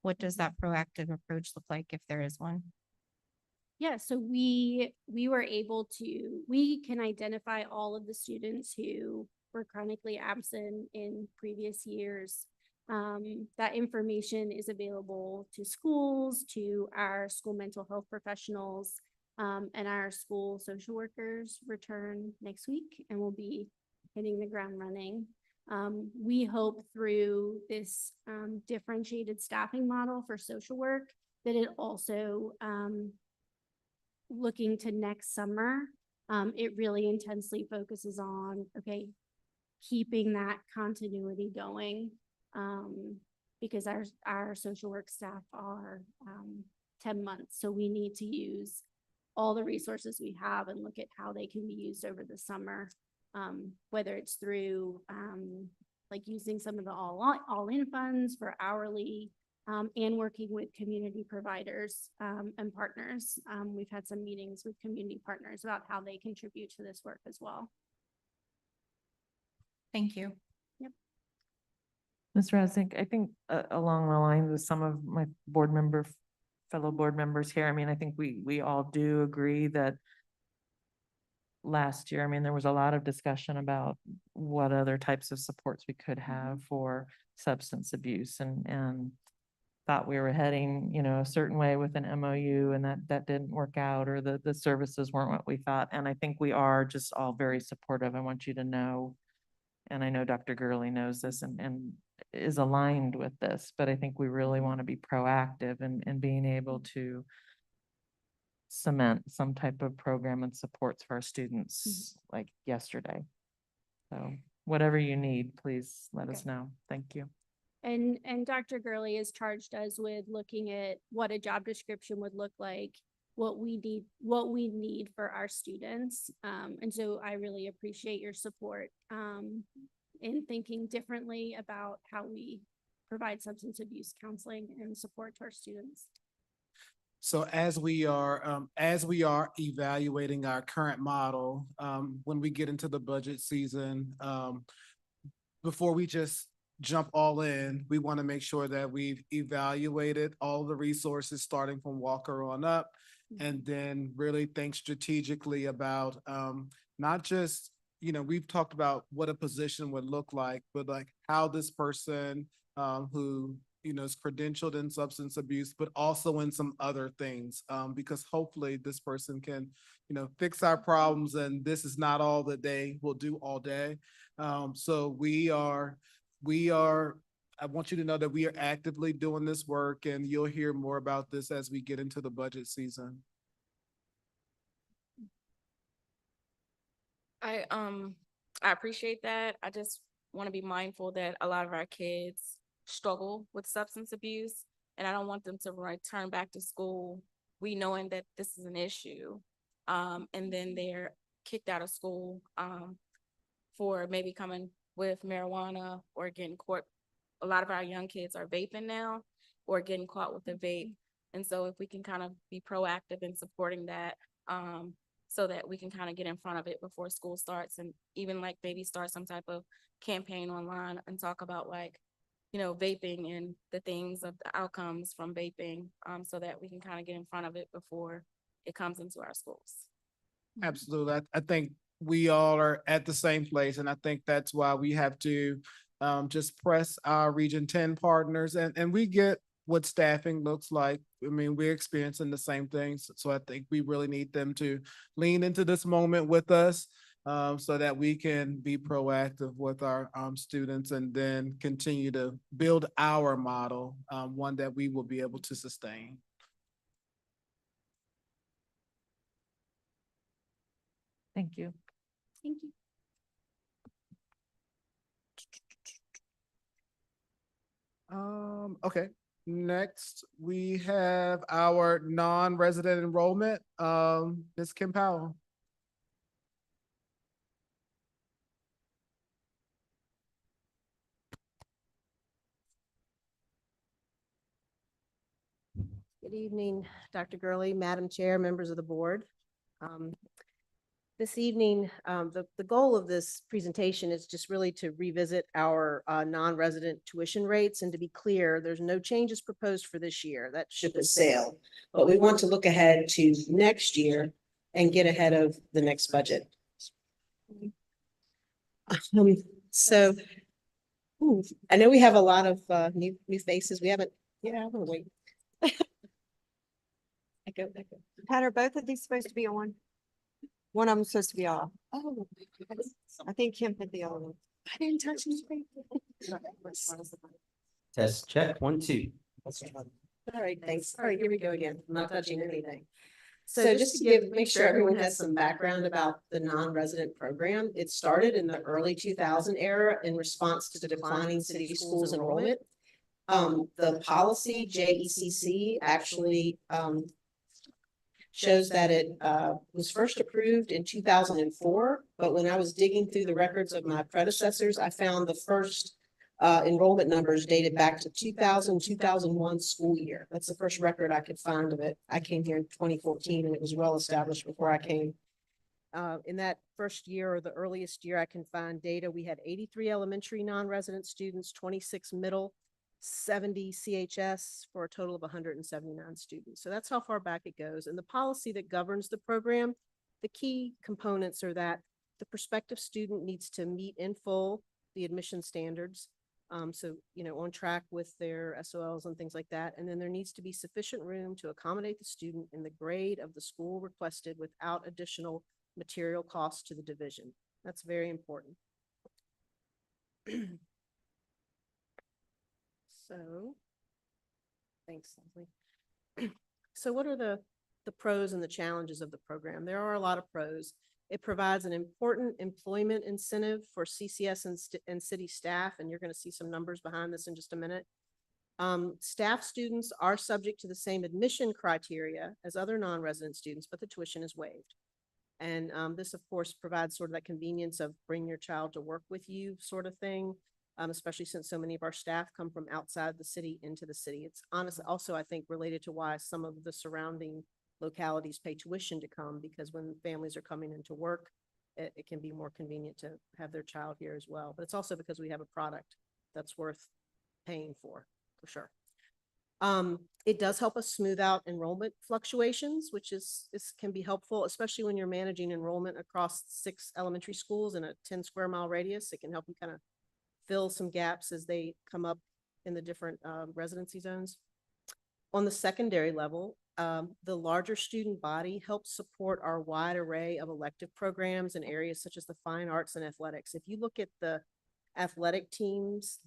What does that proactive approach look like if there is one? Yeah, so we were able to, we can identify all of the students who were chronically absent in previous years. That information is available to schools, to our school mental health professionals, and our school social workers return next week and will be hitting the ground running. We hope through this differentiated staffing model for social work that it also looking to next summer it really intensely focuses on, okay, keeping that continuity going. Because our social work staff are 10 months. So we need to use all the resources we have and look at how they can be used over the summer. Whether it's through like using some of the all-in funds for hourly and working with community providers and partners. We've had some meetings with community partners about how they contribute to this work as well. Thank you. Ms. Resnick, I think along the lines of some of my fellow board members here, I mean, I think we all do agree that last year, I mean, there was a lot of discussion about what other types of supports we could have for substance abuse and thought we were heading, you know, a certain way with an MOU and that didn't work out, or the services weren't what we thought. And I think we are just all very supportive. I want you to know, and I know Dr. Gurley knows this and is aligned with this, but I think we really want to be proactive in being able to cement some type of program and supports for our students like yesterday. So whatever you need, please let us know. Thank you. And Dr. Gurley has charged us with looking at what a job description would look like, what we need for our students. And so I really appreciate your support in thinking differently about how we provide substance abuse counseling and support to our students. So as we are evaluating our current model, when we get into the budget season, before we just jump all in, we want to make sure that we've evaluated all the resources starting from Walker on up, and then really think strategically about not just, you know, we've talked about what a position would look like, but like how this person who, you know, is credentialed in substance abuse, but also in some other things, because hopefully this person can, you know, fix our problems, and this is not all that they will do all day. So I want you to know that we are actively doing this work, and you'll hear more about this as we get into the budget season. I appreciate that. I just want to be mindful that a lot of our kids struggle with substance abuse, and I don't want them to return back to school knowing that this is an issue. And then they're kicked out of school for maybe coming with marijuana or getting caught. A lot of our young kids are vaping now or getting caught with a vape. And so if we can kind of be proactive in supporting that, so that we can kind of get in front of it before school starts, and even like maybe start some type of campaign online and talk about, like, you know, vaping and the things of the outcomes from vaping, so that we can kind of get in front of it before it comes into our schools. Absolutely. I think we all are at the same place, and I think that's why we have to just press our Region 10 partners, and we get what staffing looks like. I mean, we're experiencing the same things. So I think we really need them to lean into this moment with us, so that we can be proactive with our students, and then continue to build our model, one that we will be able to sustain. Thank you. Thank you. Okay. Next, we have our non-resident enrollment. Ms. Kim Powell. Good evening, Dr. Gurley, Madam Chair, members of the board. This evening, the goal of this presentation is just really to revisit our non-resident tuition rates. And to be clear, there's no changes proposed for this year. That ship has sailed. But we want to look ahead to next year and get ahead of the next budget. So I know we have a lot of new faces. We haven't, yeah, I'm gonna wait. Pat, are both of these supposed to be on? One of them supposed to be off. Oh, I think Kim hit the other one. I didn't touch anything. Test check, 1, 2. All right, thanks. All right, here we go again. I'm not touching anything. So just to make sure everyone has some background about the non-resident program, it started in the early 2000 era in response to declining city schools enrollment. The policy JECC actually shows that it was first approved in 2004, but when I was digging through the records of my predecessors, I found the first enrollment numbers dated back to 2001 school year. That's the first record I could find of it. I came here in 2014 and it was well established before I came. In that first year or the earliest year I can find data, we had 83 elementary non-resident students, 26 middle, 70 CHS for a total of 179 students. So that's how far back it goes. And the policy that governs the program, the key components are that the prospective student needs to meet in full the admission standards. So, on track with their SOLs and things like that. And then there needs to be sufficient room to accommodate the student in the grade of the school requested without additional material costs to the division. That's very important. So, thanks, Leslie. So what are the pros and the challenges of the program? There are a lot of pros. It provides an important employment incentive for CCS and city staff, and you're going to see some numbers behind this in just a minute. Staff students are subject to the same admission criteria as other non-resident students, but the tuition is waived. And this, of course, provides sort of that convenience of bring your child to work with you sort of thing, especially since so many of our staff come from outside the city into the city. It's honestly also, I think, related to why some of the surrounding localities pay tuition to come, because when families are coming into work, it can be more convenient to have their child here as well. But it's also because we have a product that's worth paying for sure. It does help us smooth out enrollment fluctuations, which can be helpful, especially when you're managing enrollment across 6 elementary schools in a 10 square mile radius. It can help you kind of fill some gaps as they come up in the different residency zones. On the secondary level, the larger student body helps support our wide array of elective programs in areas such as the fine arts and athletics. If you look at the athletic teams,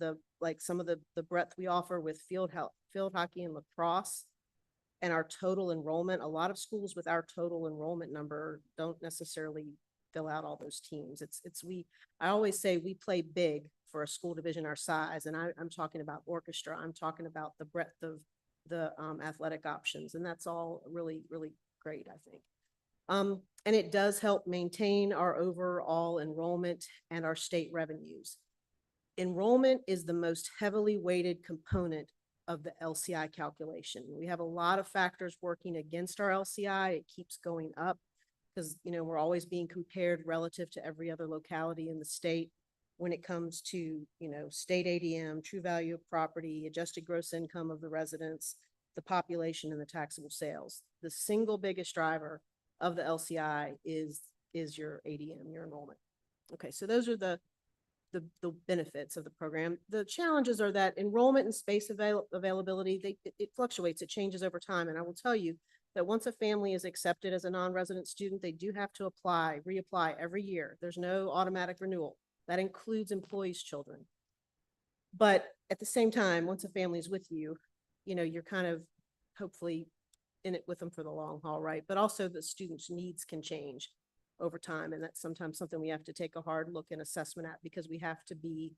some of the breadth we offer with field hockey and lacrosse, and our total enrollment, a lot of schools with our total enrollment number don't necessarily fill out all those teams. I always say we play big for a school division our size, and I'm talking about orchestra. I'm talking about the breadth of the athletic options, and that's all really, really great, I think. And it does help maintain our overall enrollment and our state revenues. Enrollment is the most heavily weighted component of the LCI calculation. We have a lot of factors working against our LCI. It keeps going up because, we're always being compared relative to every other locality in the state when it comes to, state ADM, true value of property, adjusted gross income of the residents, the population, and the taxable sales. The single biggest driver of the LCI is your ADM, your enrollment. Okay, so those are the benefits of the program. The challenges are that enrollment and space availability, it fluctuates, it changes over time. And I will tell you that once a family is accepted as a non-resident student, they do have to reapply every year. There's no automatic renewal. That includes employees' children. But at the same time, once a family is with you, you're kind of hopefully in it with them for the long haul, right? But also the students' needs can change over time. And that's sometimes something we have to take a hard look and assessment at, because we have to be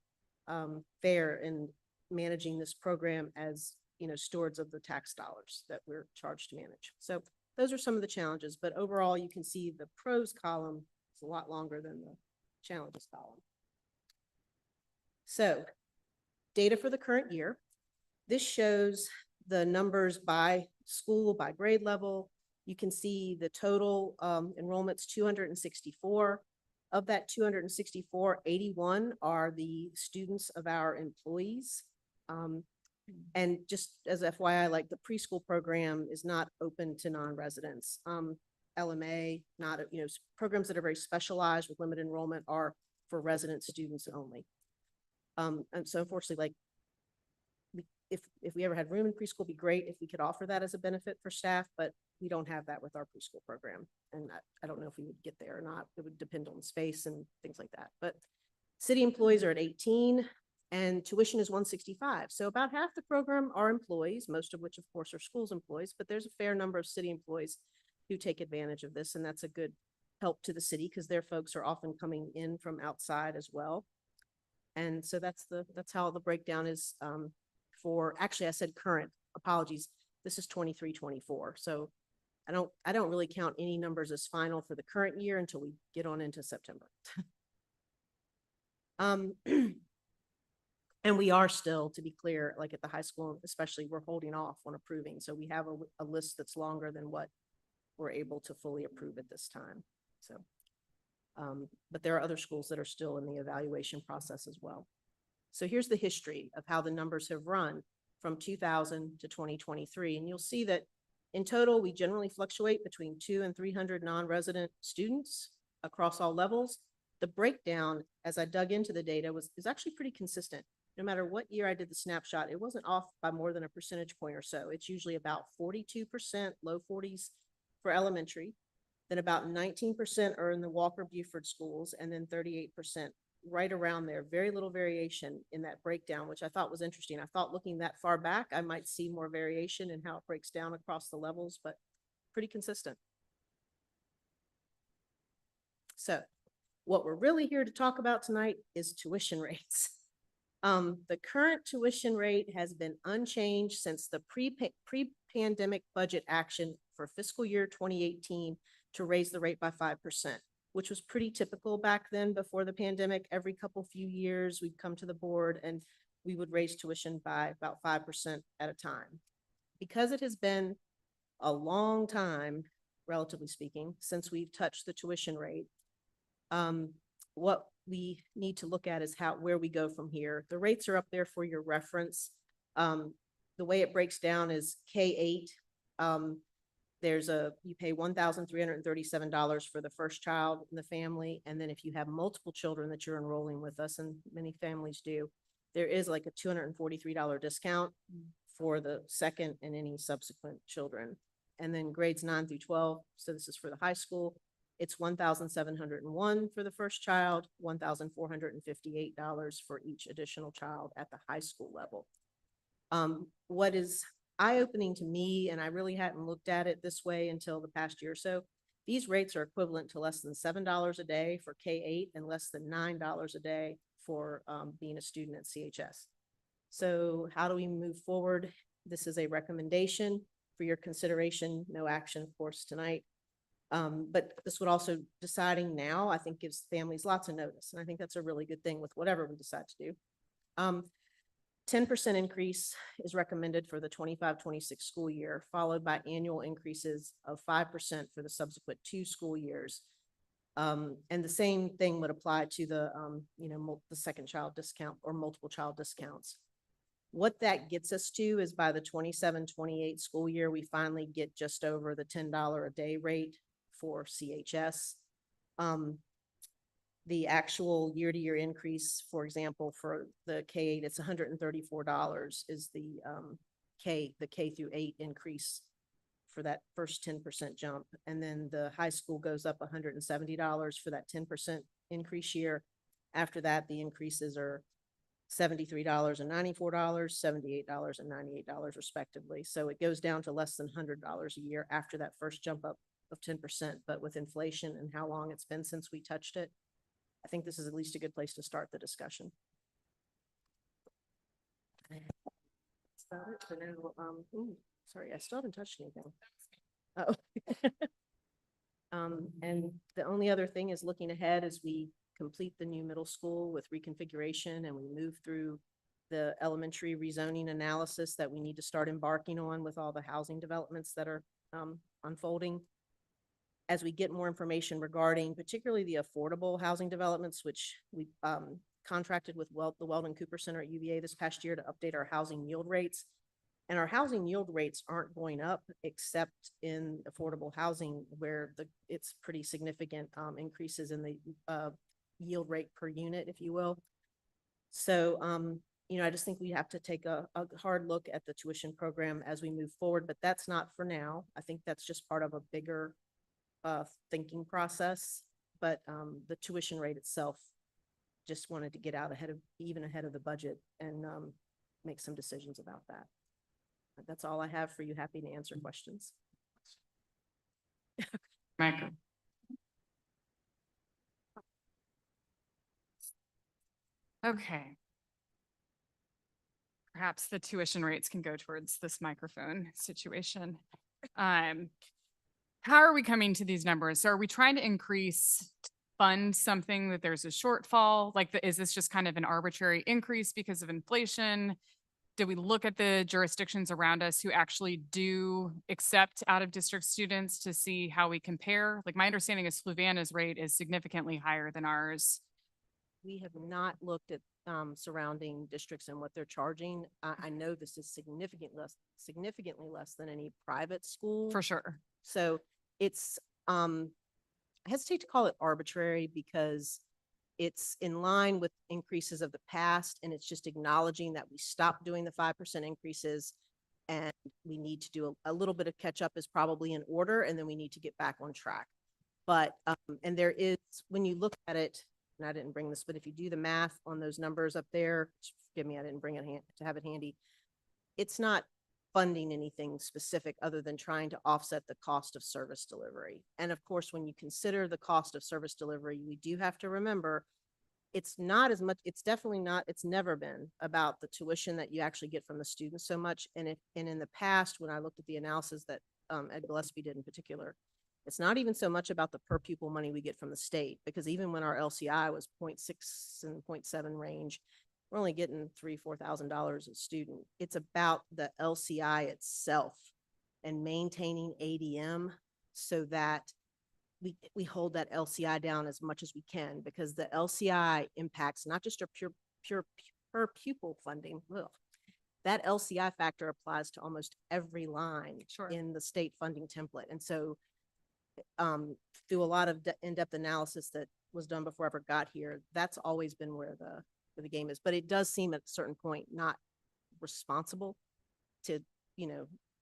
fair in managing this program as, stewards of the tax dollars that we're charged to manage. So those are some of the challenges, but overall you can see the pros column is a lot longer than the challenges column. So data for the current year. This shows the numbers by school, by grade level. You can see the total enrollment's 264. Of that 264, 81 are the students of our employees. And just as FYI, like the preschool program is not open to non-residents. LMA, not, programs that are very specialized with limited enrollment are for resident students only. And so unfortunately, if we ever had room in preschool, it'd be great if we could offer that as a benefit for staff, but we don't have that with our preschool program. And I don't know if we would get there or not. It would depend on space and things like that. But city employees are at 18 and tuition is 165. So about half the program are employees, most of which of course are schools employees, but there's a fair number of city employees. who take advantage of this, and that's a good help to the city because their folks are often coming in from outside as well. And so that's how the breakdown is for, actually I said current, apologies. This is 23-24. So I don't really count any numbers as final for the current year until we get on into September. And we are still, to be clear, like at the high school, especially, we're holding off on approving. So we have a list that's longer than what we're able to fully approve at this time. So, but there are other schools that are still in the evaluation process as well. So here's the history of how the numbers have run from 2000 to 2023. And you'll see that in total, we generally fluctuate between 200 and 300 non-resident students across all levels. The breakdown, as I dug into the data, is actually pretty consistent. No matter what year I did the snapshot, it wasn't off by more than a percentage point or so. It's usually about 42%, low 40s for elementary, then about 19% are in the Walker Buford schools, and then 38% right around there. Very little variation in that breakdown, which I thought was interesting. I thought looking that far back, I might see more variation in how it breaks down across the levels, but pretty consistent. So what we're really here to talk about tonight is tuition rates. The current tuition rate has been unchanged since the pre-pandemic budget action for fiscal year 2018 to raise the rate by 5%, which was pretty typical back then before the pandemic. Every few years, we'd come to the board and we would raise tuition by about 5% at a time. Because it has been a long time, relatively speaking, since we've touched the tuition rate, what we need to look at is where we go from here. The rates are up there for your reference. The way it breaks down is K-8. You pay $1,337 for the first child in the family. And then if you have multiple children that you're enrolling with us, and many families do, there is like a $243 discount for the second and any subsequent children. And then grades 9 through 12, so this is for the high school, it's $1,701 for the first child, $1,458 for each additional child at the high school level. What is eye-opening to me, and I really hadn't looked at it this way until the past year or so, these rates are equivalent to less than $7 a day for K-8 and less than $9 a day for being a student at CHS. So how do we move forward? This is a recommendation for your consideration, no action, of course, tonight. But this would also, deciding now, I think gives families lots of notice. And I think that's a really good thing with whatever we decide to do. 10% increase is recommended for the 25-26 school year, followed by annual increases of 5% for the subsequent 2 school years. And the same thing would apply to the second child discount or multiple child discounts. What that gets us to is by the 27-28 school year, we finally get just over the $10 a day rate for CHS. The actual year-to-year increase, for example, for the K-8, it's $134 is the K through 8 increase for that first 10% jump. And then the high school goes up $170 for that 10% increase year. After that, the increases are $73 and $94, $78 and $98 respectively. So it goes down to less than $100 a year after that first jump up of 10%. But with inflation and how long it's been since we touched it, I think this is at least a good place to start the discussion. That's about it for now. Sorry, I still haven't touched anything. Oh. And the only other thing is looking ahead as we complete the new middle school with reconfiguration and we move through the elementary rezoning analysis that we need to start embarking on with all the housing developments that are unfolding. As we get more information regarding particularly the affordable housing developments, which we contracted with the Weldon Cooper Center at UVA this past year to update our housing yield rates. And our housing yield rates aren't going up except in affordable housing where it's pretty significant increases in the yield rate per unit, if you will. So, I just think we have to take a hard look at the tuition program as we move forward, but that's not for now. I think that's just part of a bigger thinking process, but the tuition rate itself, just wanted to get out ahead of the budget and make some decisions about that. That's all I have for you. Happy to answer questions. Micro. Okay. Perhaps the tuition rates can go towards this microphone situation. How are we coming to these numbers? So are we trying to fund something that there's a shortfall? Like, is this just kind of an arbitrary increase because of inflation? Do we look at the jurisdictions around us who actually do accept out-of-district students to see how we compare? Like, my understanding is Fluvanna's rate is significantly higher than ours. We have not looked at surrounding districts and what they're charging. I know this is significantly less than any private school. For sure. So it's, I hesitate to call it arbitrary because it's in line with increases of the past, and it's just acknowledging that we stopped doing the 5% increases and we need to do a little bit of catch up is probably in order, and then we need to get back on track. But, and there is, when you look at it, and I didn't bring this, but if you do the math on those numbers up there, forgive me, I didn't bring it to have it handy. It's not funding anything specific other than trying to offset the cost of service delivery. And of course, when you consider the cost of service delivery, we do have to remember it's not as much, it's definitely not, it's never been about the tuition that you actually get from the students so much. And in the past, when I looked at the analysis that Ed Gillespie did in particular, it's not even so much about the per pupil money we get from the state, because even when our LCI was 0.6 and 0.7 range, we're only getting $3,000-4,000 a student. It's about the LCI itself and maintaining ADM so that we hold that LCI down as much as we can, because the LCI impacts not just our pure per pupil funding. Ugh. That LCI factor applies to almost every line in the state funding template. And so through a lot of in-depth analysis that was done before I ever got here, that's always been where the game is. But it does seem at a certain point not responsible to,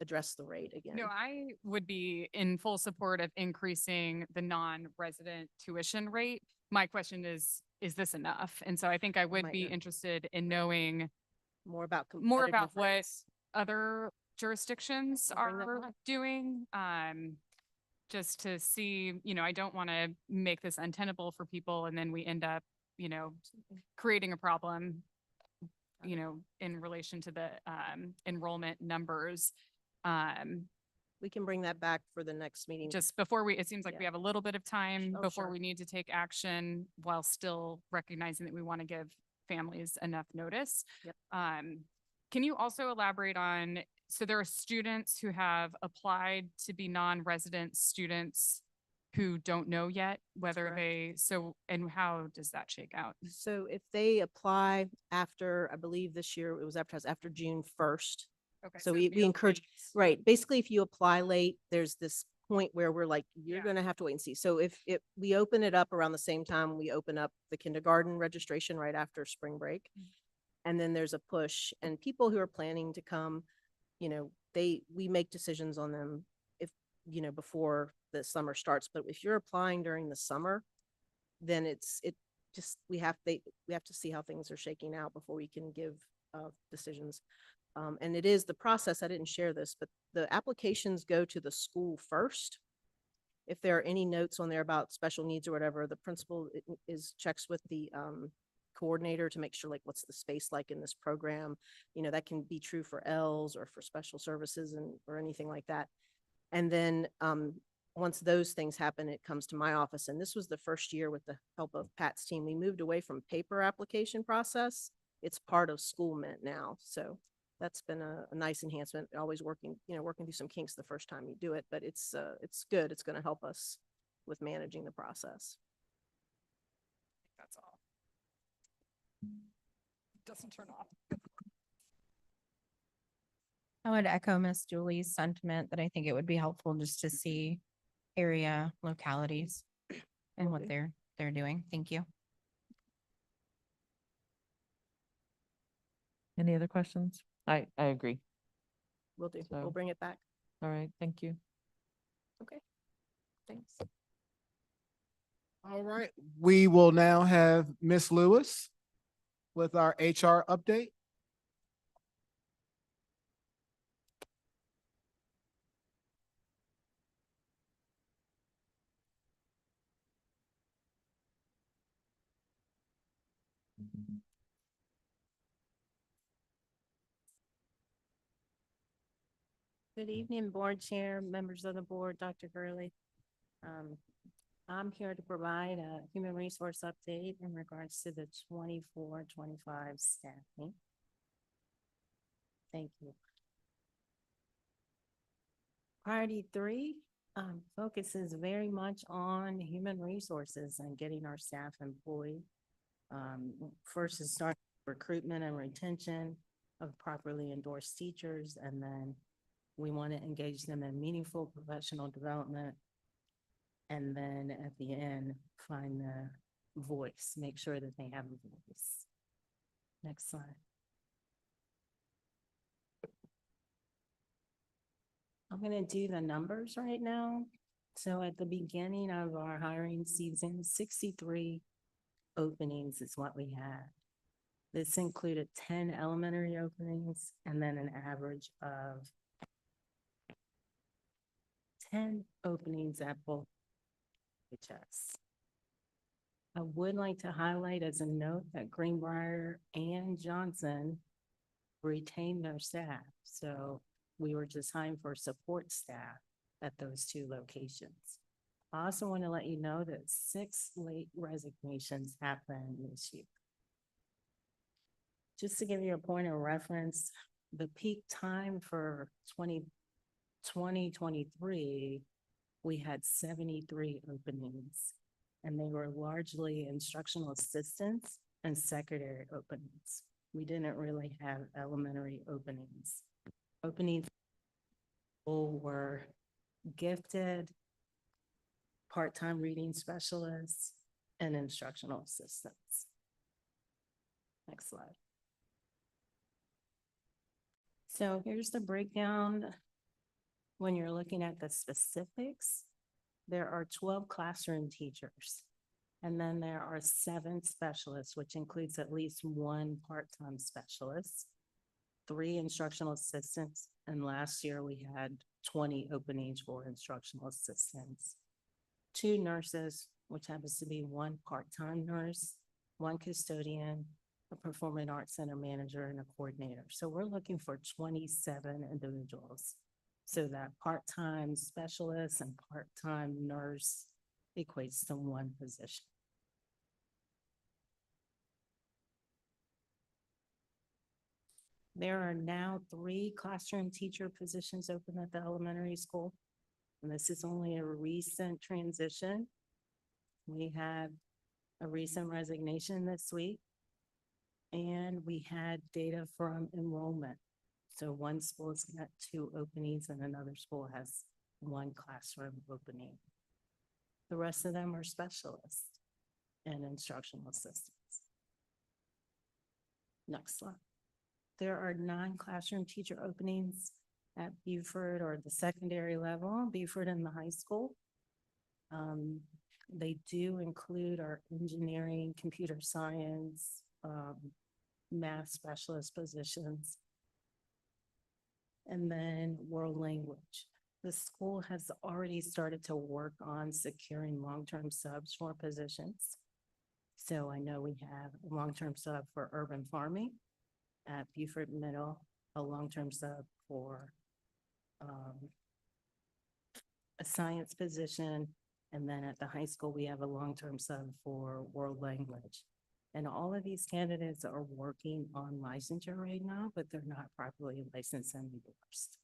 address the rate again. No, I would be in full support of increasing the non-resident tuition rate. My question is this enough? And so I think I would be interested in knowing more about what other jurisdictions are doing. Just to see, I don't want to make this untenable for people and then we end up, creating a problem, in relation to the enrollment numbers. We can bring that back for the next meeting. Just before it seems like we have a little bit of time before we need to take action while still recognizing that we want to give families enough notice. Yep. Can you also elaborate on, so there are students who have applied to be non-resident students who don't know yet whether and how does that shake out? So if they apply after, I believe this year it was advertised after June 1st. Okay. So we encourage, right, basically if you apply late, there's this point where we're like, you're going to have to wait and see. So if we open it up around the same time, we open up the kindergarten registration right after spring break. And then there's a push, and people who are planning to come, we make decisions on them if, before the summer starts. But if you're applying during the summer, then we have to see how things are shaking out before we can give decisions. And it is the process. I didn't share this, but the applications go to the school first. If there are any notes on there about special needs or whatever, the principal checks with the coordinator to make sure, like, what's the space like in this program. That can be true for Ls or for special services or anything like that. And then once those things happen, it comes to my office. And this was the first year with the help of Pat's team. We moved away from paper application process. It's part of SchoolMint now. So that's been a nice enhancement. Always working through some kinks the first time you do it, but it's good. It's going to help us with managing the process. That's all. Doesn't turn off. I would echo Miss Julie's sentiment that I think it would be helpful just to see area localities and what they're doing. Thank you. Any other questions? I agree. We'll do. So- We'll bring it back. All right, thank you. Okay. Thanks. All right, we will now have Miss Lewis with our HR update. Good evening, Board Chair, members of the board, Dr. Gurley. I'm here to provide a human resource update in regards to the 24-25 staffing. Thank you. Priority 3 focuses very much on human resources and getting our staff employed. First is start recruitment and retention of properly endorsed teachers, and then we want to engage them in meaningful professional development. And then at the end, find the voice, make sure that they have a voice. Next slide. I'm going to do the numbers right now. So at the beginning of our hiring season, 63 openings is what we had. This included 10 elementary openings and then an average of 10 openings at both HS. I would like to highlight as a note that Greenbrier and Johnson retained their staff. So we were just hiring for support staff at those two locations. I also want to let you know that 6 late resignations happened this year. Just to give you a point of reference, the peak time for 2023, we had 73 openings, and they were largely instructional assistants and secondary openings. We didn't really have elementary openings. Openings were gifted, part-time reading specialists, and instructional assistants. Next slide. So here's the breakdown. When you're looking at the specifics, there are 12 classroom teachers, and then there are 7 specialists, which includes at least 1 part-time specialist, 3 instructional assistants, and last year we had 20 openings for instructional assistants, 2 nurses, which happens to be 1 part-time nurse, 1 custodian, a performing arts center manager, and a coordinator. So we're looking for 27 individuals. So that part-time specialist and part-time nurse equates to 1 position. There are now 3 classroom teacher positions open at the elementary school. And this is only a recent transition. We had a recent resignation this week. And we had data from enrollment. So one school's got 2 openings and another school has 1 classroom opening. The rest of them are specialists and instructional assistants. Next slide. There are 9 classroom teacher openings at Beaufort or the secondary level, Beaufort and the high school. They do include our engineering, computer science, math specialist positions, and then world language. The school has already started to work on securing long-term subs for positions. So I know we have a long-term sub for urban farming at Beaufort Middle, a long-term sub for a science position, and then at the high school, we have a long-term sub for world language. And all of these candidates are working on licensure right now, but they're not properly licensed and endorsed.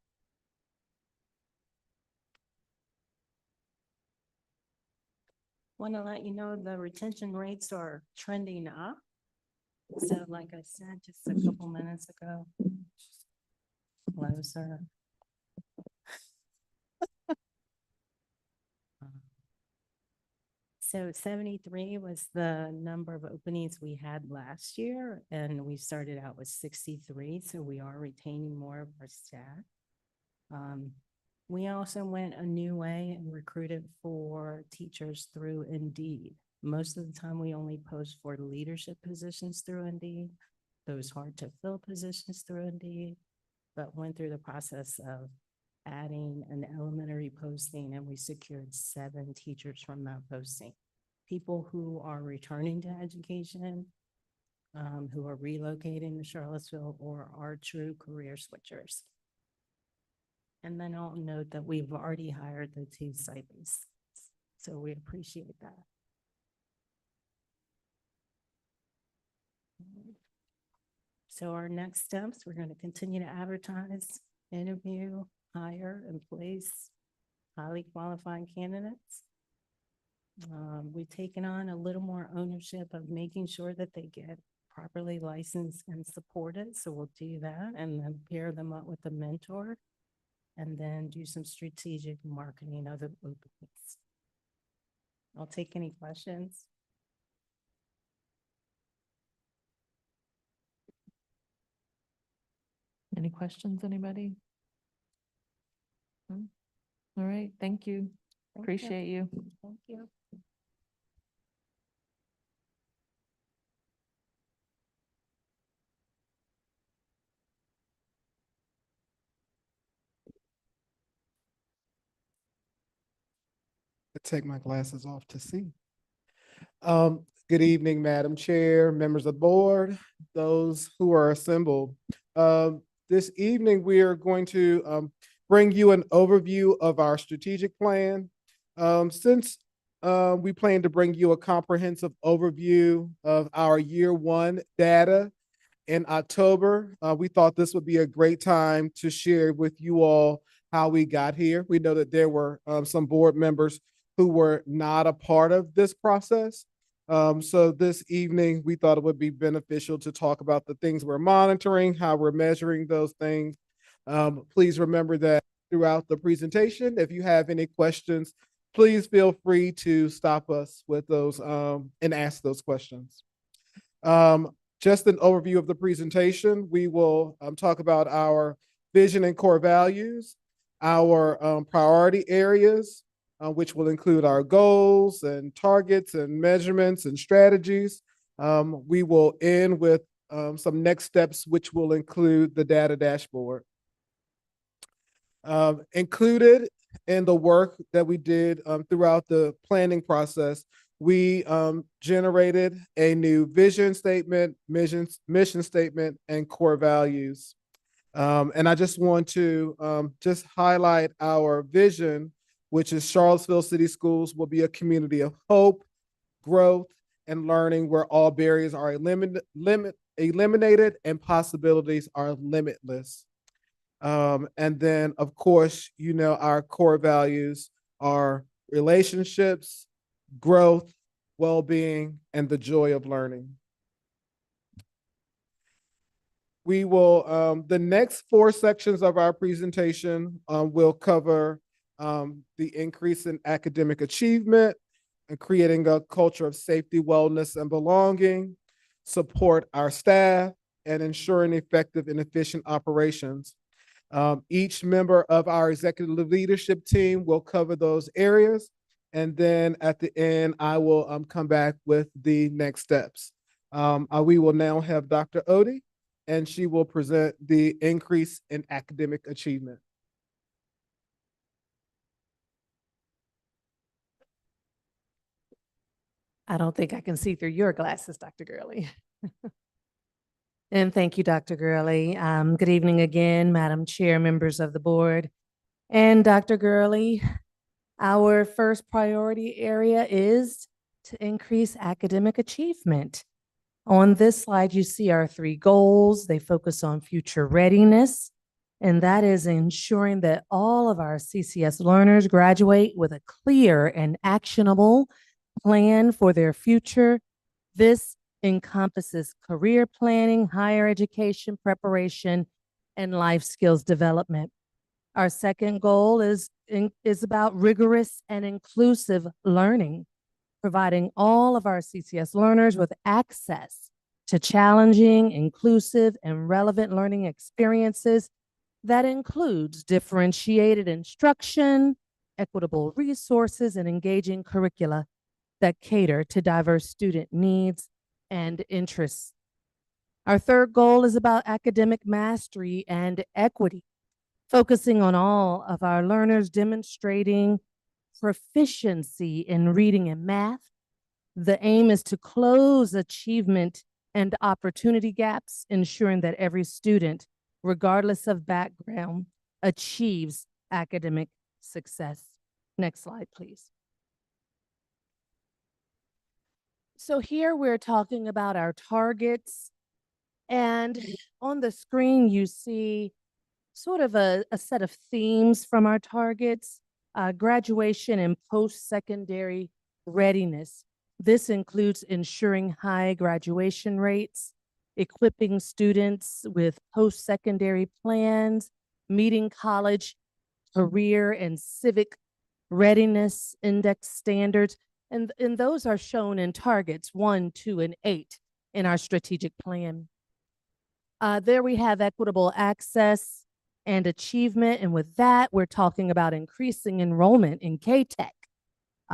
Want to let you know the retention rates are trending up. So like I said, just a couple minutes ago, closer. So 73 was the number of openings we had last year, and we started out with 63, so we are retaining more of our staff. We also went a new way and recruited for teachers through Indeed. Most of the time, we only post for leadership positions through Indeed, those hard to fill positions through Indeed, but went through the process of adding an elementary posting, and we secured 7 teachers from that posting. People who are returning to education, who are relocating to Charlottesville or are true career switchers. And then I'll note that we've already hired the 2 stipends, so we appreciate that. So our next steps, we're going to continue to advertise, interview, hire, and place highly qualified candidates. We've taken on a little more ownership of making sure that they get properly licensed and supported. So we'll do that and then pair them up with a mentor and then do some strategic marketing of the openings. I'll take any questions. Any questions, anybody? No? All right, thank you. Appreciate you. Thank you. Take my glasses off to see. Good evening, Madam Chair, members of the board, those who are assembled. This evening, we are going to bring you an overview of our strategic plan. Since we plan to bring you a comprehensive overview of our year 1 data in October, we thought this would be a great time to share with you all how we got here. We know that there were some board members who were not a part of this process. So this evening, we thought it would be beneficial to talk about the things we're monitoring, how we're measuring those things. Please remember that throughout the presentation, if you have any questions, please feel free to stop us with those and ask those questions. Just an overview of the presentation, we will talk about our vision and core values, our priority areas, which will include our goals and targets and measurements and strategies. We will end with some next steps, which will include the data dashboard. Included in the work that we did throughout the planning process, we generated a new vision statement, mission statement, and core values. And I just want to just highlight our vision, which is Charlottesville City Schools will be a community of hope, growth, and learning where all barriers are eliminated and possibilities are limitless. And then, of course, you know, our core values are relationships, growth, well-being, and the joy of learning. We will, the next 4 sections of our presentation will cover the increase in academic achievement and creating a culture of safety, wellness, and belonging, support our staff, and ensuring effective and efficient operations. Each member of our executive leadership team will cover those areas. And then at the end, I will come back with the next steps. We will now have Dr. Odie, and she will present the increase in academic achievement. I don't think I can see through your glasses, Dr. Gurley. And thank you, Dr. Gurley. Good evening again, Madam Chair, members of the board. And Dr. Gurley, our first priority area is to increase academic achievement. On this slide, you see our 3 goals. They focus on future readiness, and that is ensuring that all of our CCS learners graduate with a clear and actionable plan for their future. This encompasses career planning, higher education preparation, and life skills development. Our second goal is about rigorous and inclusive learning, providing all of our CCS learners with access to challenging, inclusive, and relevant learning experiences that includes differentiated instruction, equitable resources, and engaging curricula that cater to diverse student needs and interests. Our third goal is about academic mastery and equity, focusing on all of our learners demonstrating proficiency in reading and math. The aim is to close achievement and opportunity gaps, ensuring that every student, regardless of background, achieves academic success. Next slide, please. So here we're talking about our targets, and on the screen you see sort of a set of themes from our targets, graduation and post-secondary readiness. This includes ensuring high graduation rates, equipping students with post-secondary plans, meeting college, career, and civic readiness index standards. And those are shown in targets 1, 2, and 8 in our strategic plan. There we have equitable access and achievement. And with that, we're talking about increasing enrollment in K-Tech,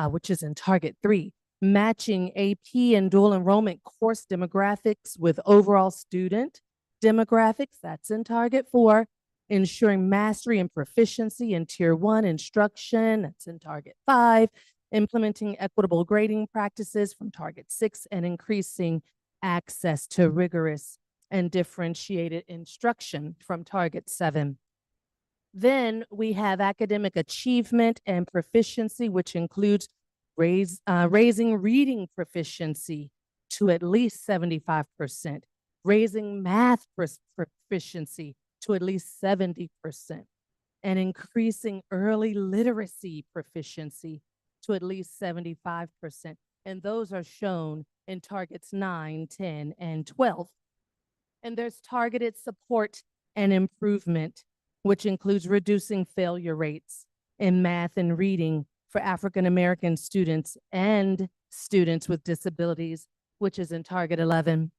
which is in target 3, matching AP and dual enrollment course demographics with overall student demographics. That's in target 4, ensuring mastery and proficiency in tier 1 instruction. That's in target 5, implementing equitable grading practices from target 6, and increasing access to rigorous and differentiated instruction from target 7. Then we have academic achievement and proficiency, which includes raising reading proficiency to at least 75%, raising math proficiency to at least 70%, and increasing early literacy proficiency to at least 75%. And those are shown in targets 9, 10, and 12. And there's targeted support and improvement, which includes reducing failure rates in math and reading for African American students and students with disabilities, which is in target 11.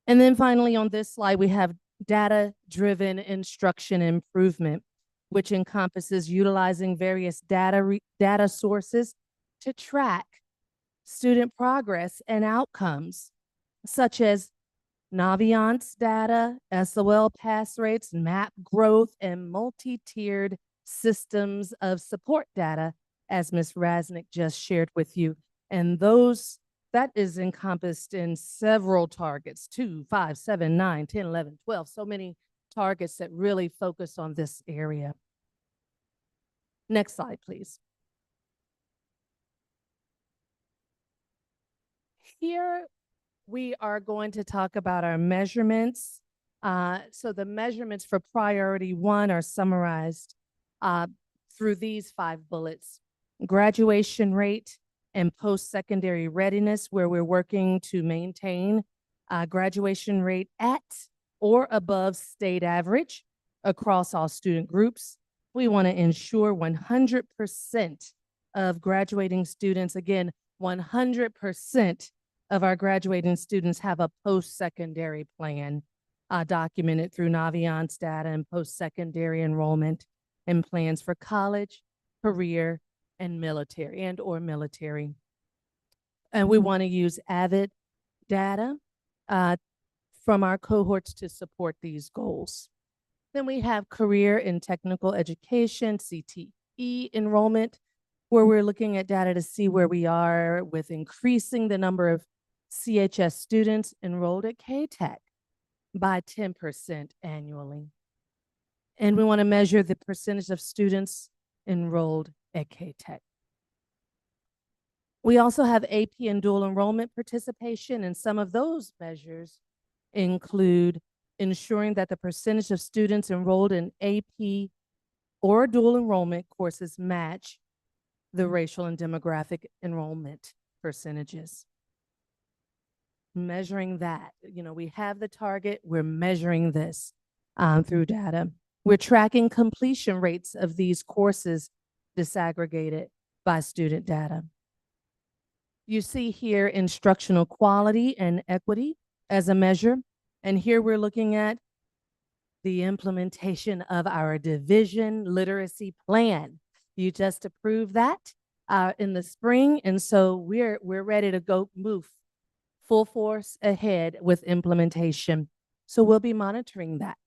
And then finally on this slide, we have data-driven instruction improvement, which encompasses utilizing various data sources to track student progress and outcomes, such as Naviance data, SOL pass rates, MAP growth, and multi-tiered systems of support data, as Ms. Rasnick just shared with you. And that is encompassed in several targets, 2, 5, 7, 9, 10, 11, 12, so many targets that really focus on this area. Next slide, please. Here, we are going to talk about our measurements. So the measurements for priority 1 are summarized through these 5 bullets. Graduation rate and post-secondary readiness, where we're working to maintain graduation rate at or above state average across all student groups. We want to ensure 100% of graduating students, again, 100% of our graduating students have a post-secondary plan documented through Naviance data and post-secondary enrollment and plans for college, career, and military and/or military. And we want to use AVID data from our cohorts to support these goals. Then we have career and technical education, CTE enrollment, where we're looking at data to see where we are with increasing the number of CHS students enrolled at K-Tech by 10% annually. And we want to measure the percentage of students enrolled at K-Tech. We also have AP and dual enrollment participation, and some of those measures include ensuring that the percentage of students enrolled in AP or dual enrollment courses match the racial and demographic enrollment percentages. Measuring that, we have the target, we're measuring this through data. We're tracking completion rates of these courses disaggregated by student data. You see here instructional quality and equity as a measure. And here we're looking at the implementation of our division literacy plan. You just approved that in the spring. And so we're ready to move full force ahead with implementation. So we'll be monitoring that.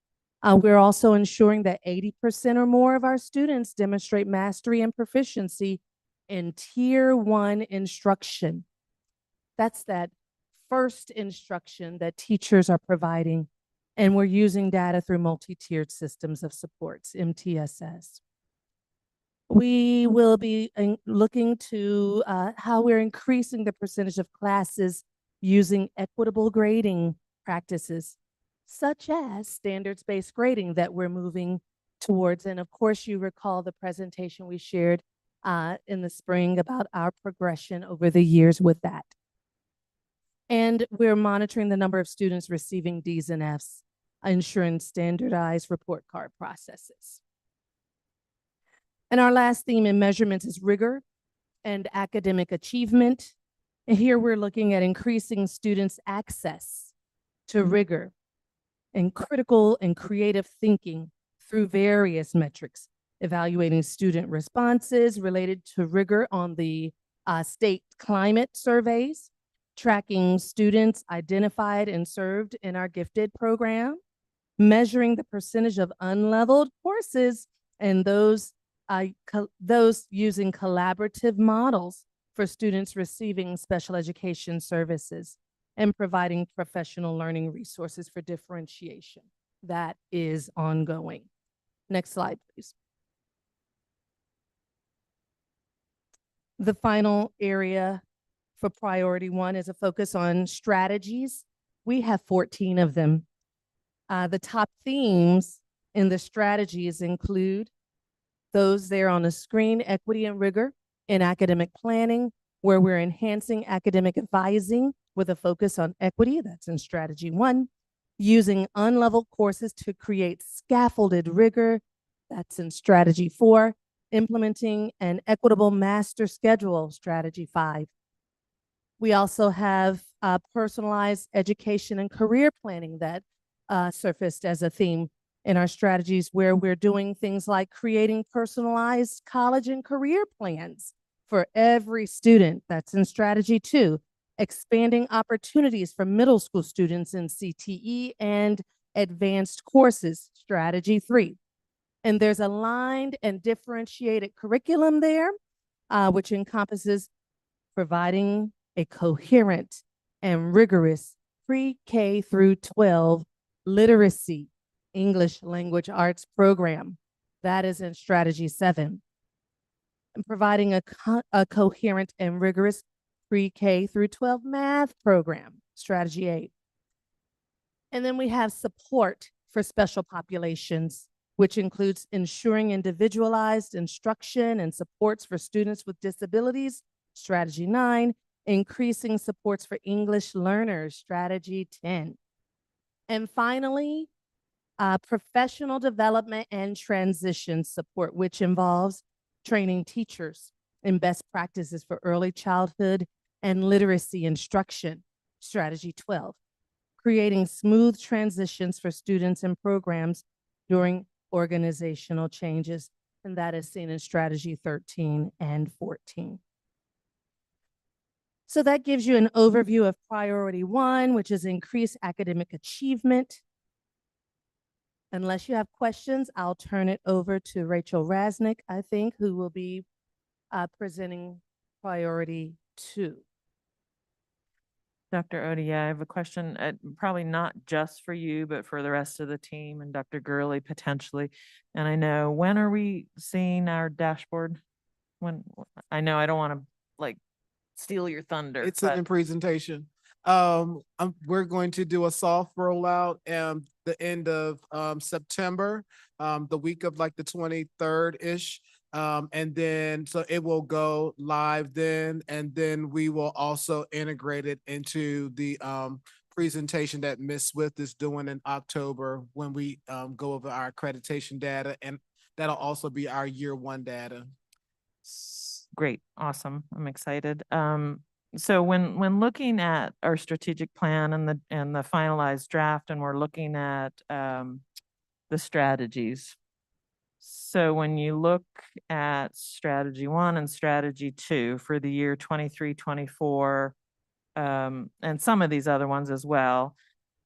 We're also ensuring that 80% or more of our students demonstrate mastery and proficiency in tier 1 instruction. That's that first instruction that teachers are providing, and we're using data through multi-tiered systems of supports, MTSS. We will be looking to how we're increasing the percentage of classes using equitable grading practices, such as standards-based grading that we're moving towards. And of course, you recall the presentation we shared in the spring about our progression over the years with that. And we're monitoring the number of students receiving Ds and Fs, ensuring standardized report card processes. And our last theme in measurements is rigor and academic achievement. And here we're looking at increasing students' access to rigor and critical and creative thinking through various metrics, evaluating student responses related to rigor on the state climate surveys, tracking students identified and served in our gifted program, measuring the percentage of unleveled courses and those using collaborative models for students receiving special education services, and providing professional learning resources for differentiation. That is ongoing. Next slide, please. The final area for priority 1 is a focus on strategies. We have 14 of them. The top themes in the strategies include those there on the screen: equity and rigor in academic planning, where we're enhancing academic advising with a focus on equity. That's in strategy 1. Using unleveled courses to create scaffolded rigor. That's in strategy 4. Implementing an equitable master schedule, strategy 5. We also have personalized education and career planning that surfaced as a theme in our strategies, where we're doing things like creating personalized college and career plans for every student. That's in strategy 2. Expanding opportunities for middle school students in CTE and advanced courses, strategy 3. And there's aligned and differentiated curriculum there, which encompasses providing a coherent and rigorous pre-K through 12 literacy English language arts program. That is in strategy 7. And providing a coherent and rigorous pre-K through 12 math program, strategy 8. And then we have support for special populations, which includes ensuring individualized instruction and supports for students with disabilities, strategy 9. Increasing supports for English learners, strategy 10. And finally, professional development and transition support, which involves training teachers in best practices for early childhood and literacy instruction, strategy 12. Creating smooth transitions for students and programs during organizational changes, and that is seen in strategy 13 and 14. So that gives you an overview of priority 1, which is increased academic achievement. Unless you have questions, I'll turn it over to Rachel Rasnick, I think, who will be presenting priority 2. Dr. Odie, yeah, I have a question, probably not just for you, but for the rest of the team and Dr. Gurley potentially. And I know, when are we seeing our dashboard? When, I know I don't want to like steal your thunder. It's but in presentation. We're going to do a soft rollout the end of September, the week of like the 23rd-ish. And then so it will go live then, and then we will also integrate it into the presentation that Ms. Swift is doing in October when we go over our accreditation data, and that'll also be our year 1 data. Great, awesome. I'm excited. So when looking at our strategic plan and the finalized draft, and we're looking at the strategies. So when you look at strategy 1 and strategy 2 for the year 23-24, and some of these other ones as well.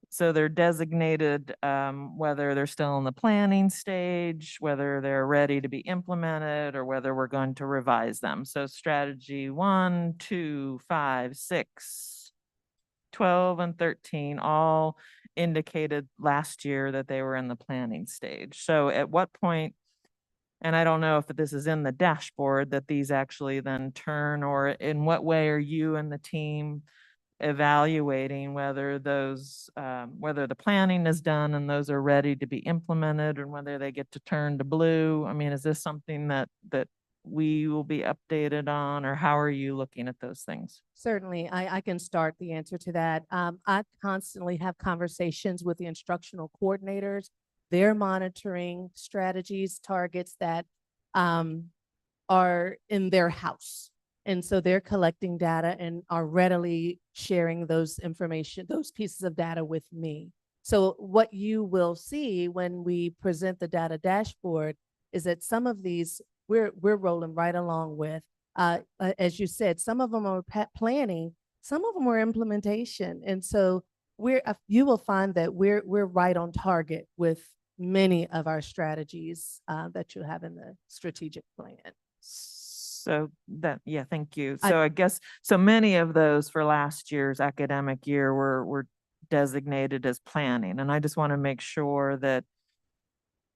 So they're designated, whether they're still in the planning stage, whether they're ready to be implemented, or whether we're going to revise them. So strategy 1, 2, 5, 6, 12 and 13 all indicated last year that they were in the planning stage. So at what point, and I don't know if this is in the dashboard, that these actually then turn, or in what way are you and the team evaluating whether those, whether the planning is done and those are ready to be implemented, and whether they get to turn to blue? I mean, is this something that we will be updated on, or how are you looking at those things? Certainly, I can start the answer to that. I constantly have conversations with the instructional coordinators. They're monitoring strategies, targets that are in their house. And so they're collecting data and are readily sharing those information, those pieces of data with me. So what you will see when we present the data dashboard is that some of these we're rolling right along with. As you said, some of them are planning, some of them are implementation. And so you will find that we're right on target with many of our strategies that you have in the strategic plan. So that, yeah, thank you. So I guess, so many of those for last year's academic year were designated as planning. And I just want to make sure that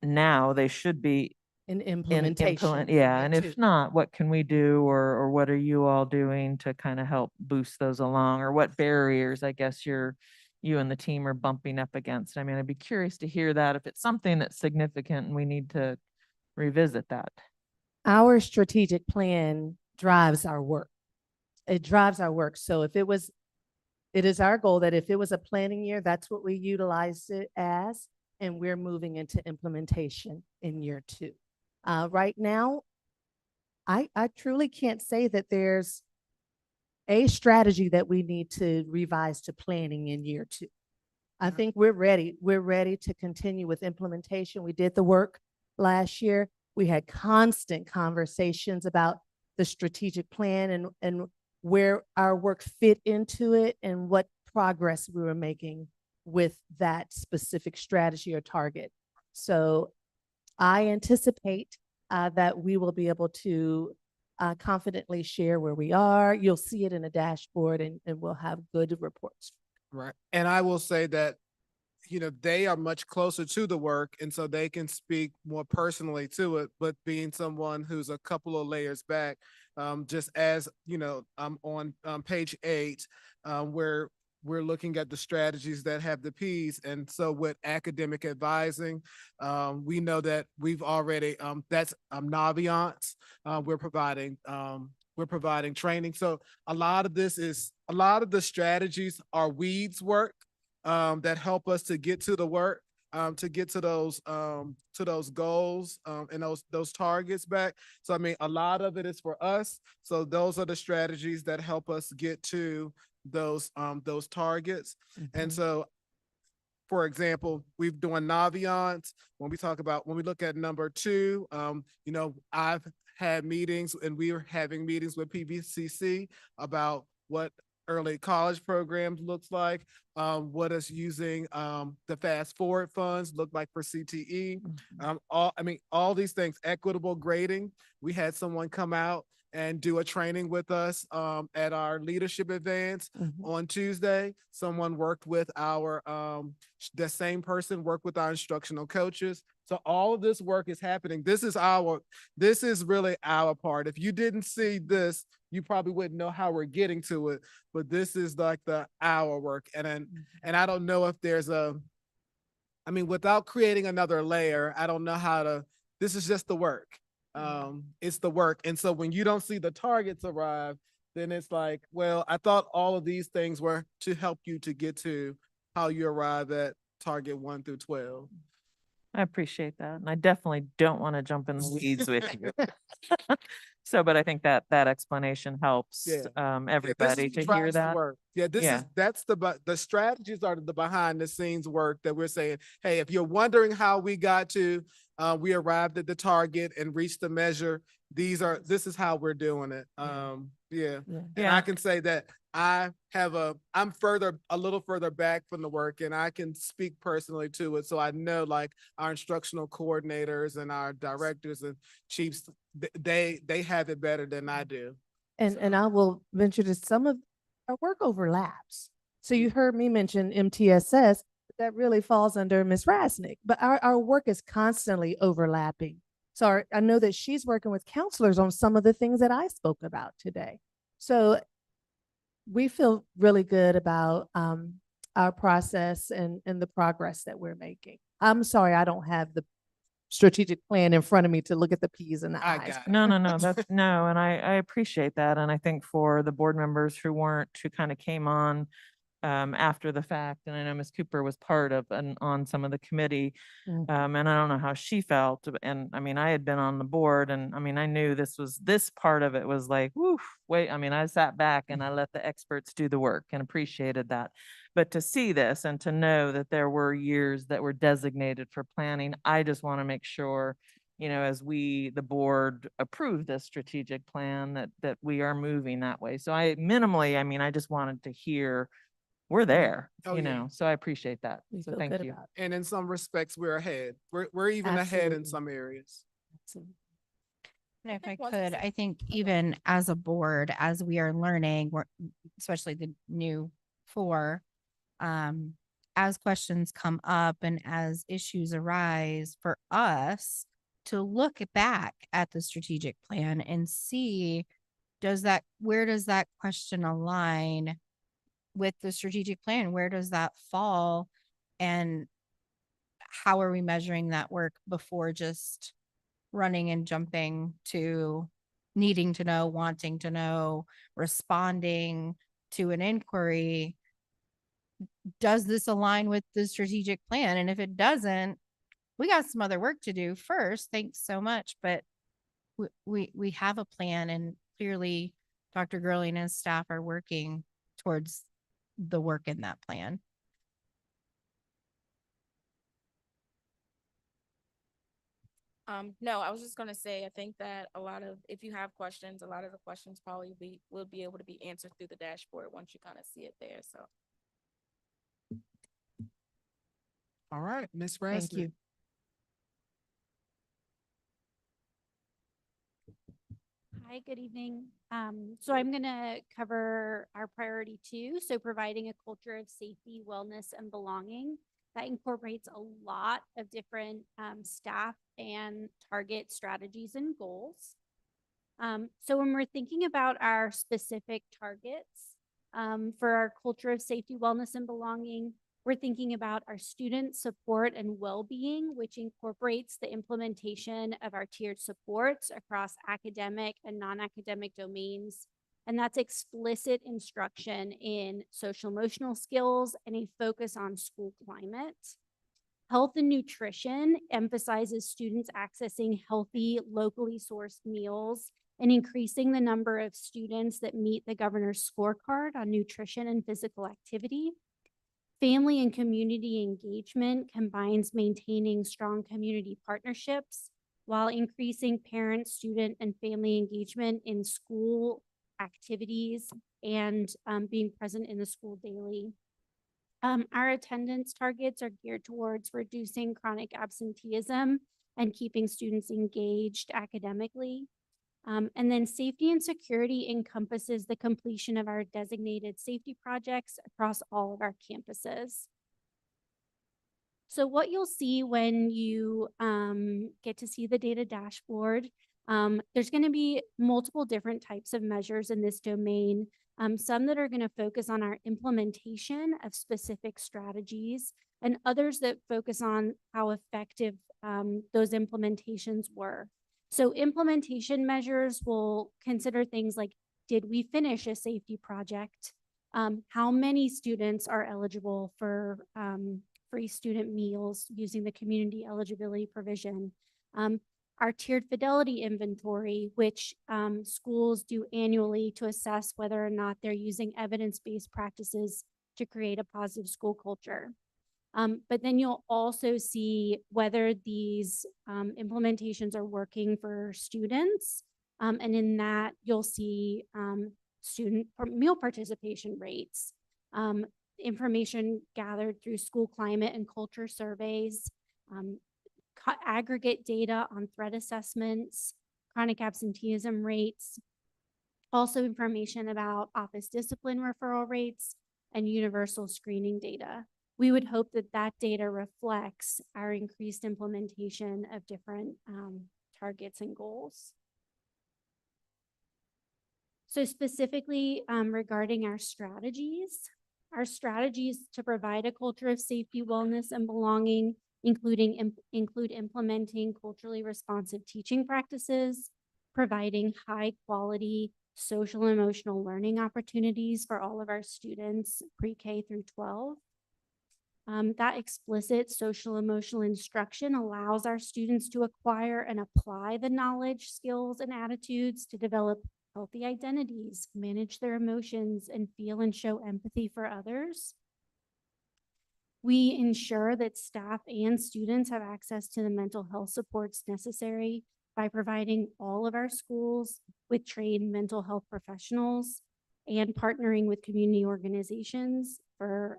now they should be in implementation. Yeah, and if not, what can we do, or what are you all doing to kind of help boost those along, or what barriers, I guess, you and the team are bumping up against? I mean, I'd be curious to hear that if it's something that's significant and we need to revisit that. Our strategic plan drives our work. It drives our work. So it is our goal that if it was a planning year, that's what we utilize it as, and we're moving into implementation in year 2. Right now, I truly can't say that there's a strategy that we need to revise to planning in year 2. I think we're ready. We're ready to continue with implementation. We did the work last year. We had constant conversations about the strategic plan and where our work fit into it and what progress we were making with that specific strategy or target. So I anticipate that we will be able to confidently share where we are. You'll see it in a dashboard, and we'll have good reports. Right. And I will say that, they are much closer to the work, and so they can speak more personally to it. But being someone who's a couple of layers back, just as, I'm on page 8, where we're looking at the strategies that have the P's. And so with academic advising, we know that we've already, that's Naviance. We're providing training. So a lot of the strategies are weeds work that help us to get to the work, to get to those goals and those targets back. So I mean, a lot of it is for us. So those are the strategies that help us get to those targets. And so, for example, we've done Naviance. When we look at number 2, I've had meetings, and we are having meetings with PVCC about what early college programs looks like, what is using the fast forward funds look like for CTE. All these things, equitable grading. We had someone come out and do a training with us at our leadership advance on Tuesday. Someone worked with the same person worked with our instructional coaches. So all of this work is happening. This is really our part. If you didn't see this, you probably wouldn't know how we're getting to it, but this is like our work. And I don't know if there's without creating another layer, I don't know this is just the work. It's the work. And so when you don't see the targets arrive, then it's like, well, I thought all of these things were to help you to get to how you arrive at target 1 through 12. I appreciate that. And I definitely don't want to jump in the weeds with you. So, but I think that explanation helps everybody to hear that. That's the strategies are the behind the scenes work that we're saying, hey, if you're wondering how we got to, we arrived at the target and reached the measure, this is how we're doing it. And I can say that I'm a little further back from the work, and I can speak personally to it. So I know, like, our instructional coordinators and our directors and chiefs, they have it better than I do. And I will venture to some of our work overlaps. So you heard me mention MTSS, but that really falls under Ms. Rasnick. But our work is constantly overlapping. So I know that she's working with counselors on some of the things that I spoke about today. So we feel really good about our process and the progress that we're making. I'm sorry, I don't have the strategic plan in front of me to look at the P's and the I I's. got it. No, that's, no, and I appreciate that. And I think for the board members who kind of came on after the fact, and I know Ms. Cooper was part of and on some of the committee, and I don't know how she felt. And I mean, I had been on the board, and I mean, I knew this part of it was like, whoo, wait. I mean, I sat back and I let the experts do the work and appreciated that. But to see this and to know that there were years that were designated for planning, I just want to make sure, as we, the board, approve this strategic plan, that we are moving that way. So I just wanted to hear we're there, Oh, yeah. so I appreciate that. We So feel thank good you. about it. And in some respects, we're ahead. We're even ahead in Absolutely. some areas. Absolutely. And if I One could, I think even as a board, as we are learning, especially the new four, as questions come up and as issues arise for us to look back at the strategic plan and see, where does that question align with the strategic plan? Where does that fall? And how are we measuring that work before just running and jumping to needing to know, wanting to know, responding to an inquiry? Does this align with the strategic plan? And if it doesn't, we got some other work to do first. Thanks so much. But we have a plan, and clearly Dr. Gurley and his staff are working towards the work in that plan. No, I was just gonna say, I think that if you have questions, a lot of the questions probably will be able to be answered through the dashboard once you kind of see it there, so. All right, Ms. Thank you. Rasnick. Hi, good evening. So I'm going to cover our priority 2, so providing a culture of safety, wellness, and belonging. That incorporates a lot of different staff and target strategies and goals. So when we're thinking about our specific targets for our culture of safety, wellness, and belonging, we're thinking about our student support and well-being, which incorporates the implementation of our tiered supports across academic and non-academic domains. And that's explicit instruction in social emotional skills and a focus on school climate. Health and nutrition emphasizes students accessing healthy, locally sourced meals and increasing the number of students that meet the governor's scorecard on nutrition and physical activity. Family and community engagement combines maintaining strong community partnerships while increasing parent, student, and family engagement in school activities and being present in the school daily. Our attendance targets are geared towards reducing chronic absenteeism and keeping students engaged academically. And then safety and security encompasses the completion of our designated safety projects across all of our campuses. So what you'll see when you get to see the data dashboard, there's going to be multiple different types of measures in this domain. Some that are going to focus on our implementation of specific strategies, and others that focus on how effective those implementations were. So implementation measures will consider things like, did we finish a safety project? How many students are eligible for free student meals using the community eligibility provision? Our tiered fidelity inventory, which schools do annually to assess whether or not they're using evidence-based practices to create a positive school culture. But then you'll also see whether these implementations are working for students. And in that, you'll see student meal participation rates, information gathered through school climate and culture surveys, aggregate data on threat assessments, chronic absenteeism rates, also information about office discipline referral rates, and universal screening data. We would hope that that data reflects our increased implementation of different targets and goals. So specifically regarding our strategies to provide a culture of safety, wellness, and belonging, include implementing culturally responsive teaching practices, providing high quality social and emotional learning opportunities for all of our students pre-K through 12. That explicit social emotional instruction allows our students to acquire and apply the knowledge, skills, and attitudes to develop healthy identities, manage their emotions, and feel and show empathy for others. We ensure that staff and students have access to the mental health supports necessary by providing all of our schools with trained mental health professionals and partnering with community organizations for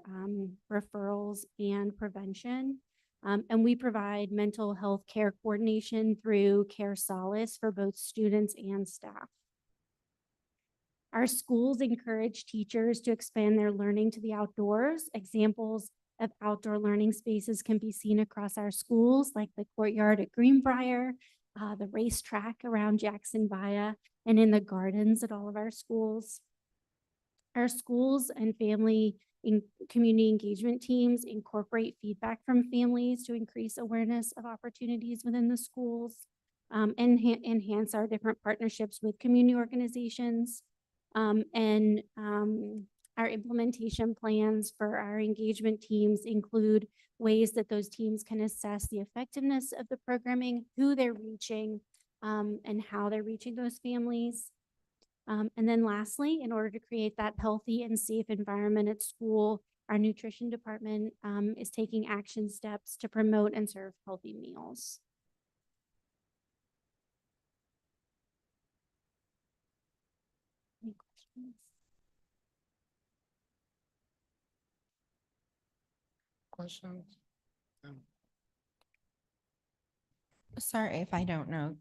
referrals and prevention. And we provide mental health care coordination through Care Solace for both students and staff. Our schools encourage teachers to expand their learning to the outdoors. Examples of outdoor learning spaces can be seen across our schools, like the courtyard at Greenbrier, the racetrack around Jackson Via, and in the gardens at all of our schools. Our schools and family community engagement teams incorporate feedback from families to increase awareness of opportunities within the schools, and enhance our different partnerships with community organizations. Our implementation plans for our engagement teams include ways that those teams can assess the effectiveness of the programming, who they're reaching, and how they're reaching those families. And then lastly, in order to create that healthy and safe environment at school, our nutrition department is taking action steps to promote and serve healthy meals. Any questions? Questions? Sorry if I don't know.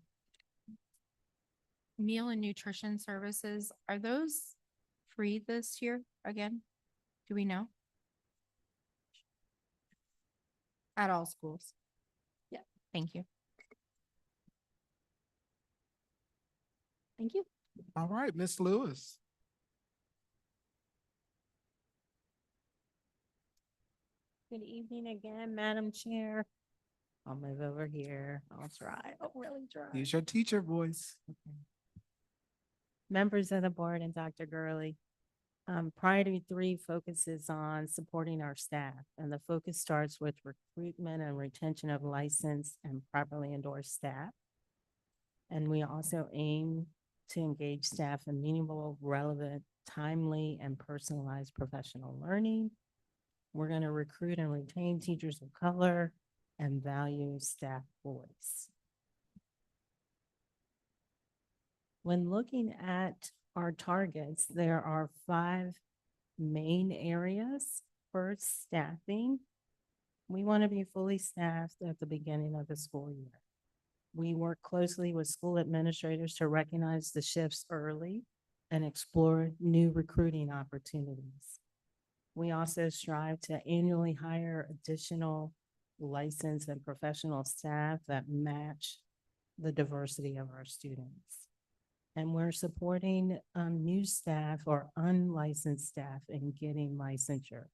Meal and nutrition services, are those free this year again? Do we know? At all schools? Yeah. Thank you. Thank you. All right, Ms. Lewis. Good evening again, Madam Chair. I'll move over here. I'll try. I'll really try. Use your teacher voice. Members of the board and Dr. Gurley. Priority 3 focuses on supporting our staff, and the focus starts with recruitment and retention of licensed and properly endorsed staff. And we also aim to engage staff in meaningful, relevant, timely, and personalized professional learning. We're going to recruit and retain teachers of color and value staff voice. When looking at our targets, there are 5 main areas for staffing. We want to be fully staffed at the beginning of the school year. We work closely with school administrators to recognize the shifts early and explore new recruiting opportunities. We also strive to annually hire additional licensed and professional staff that match the diversity of our students. And we're supporting new staff or unlicensed staff in getting licensure.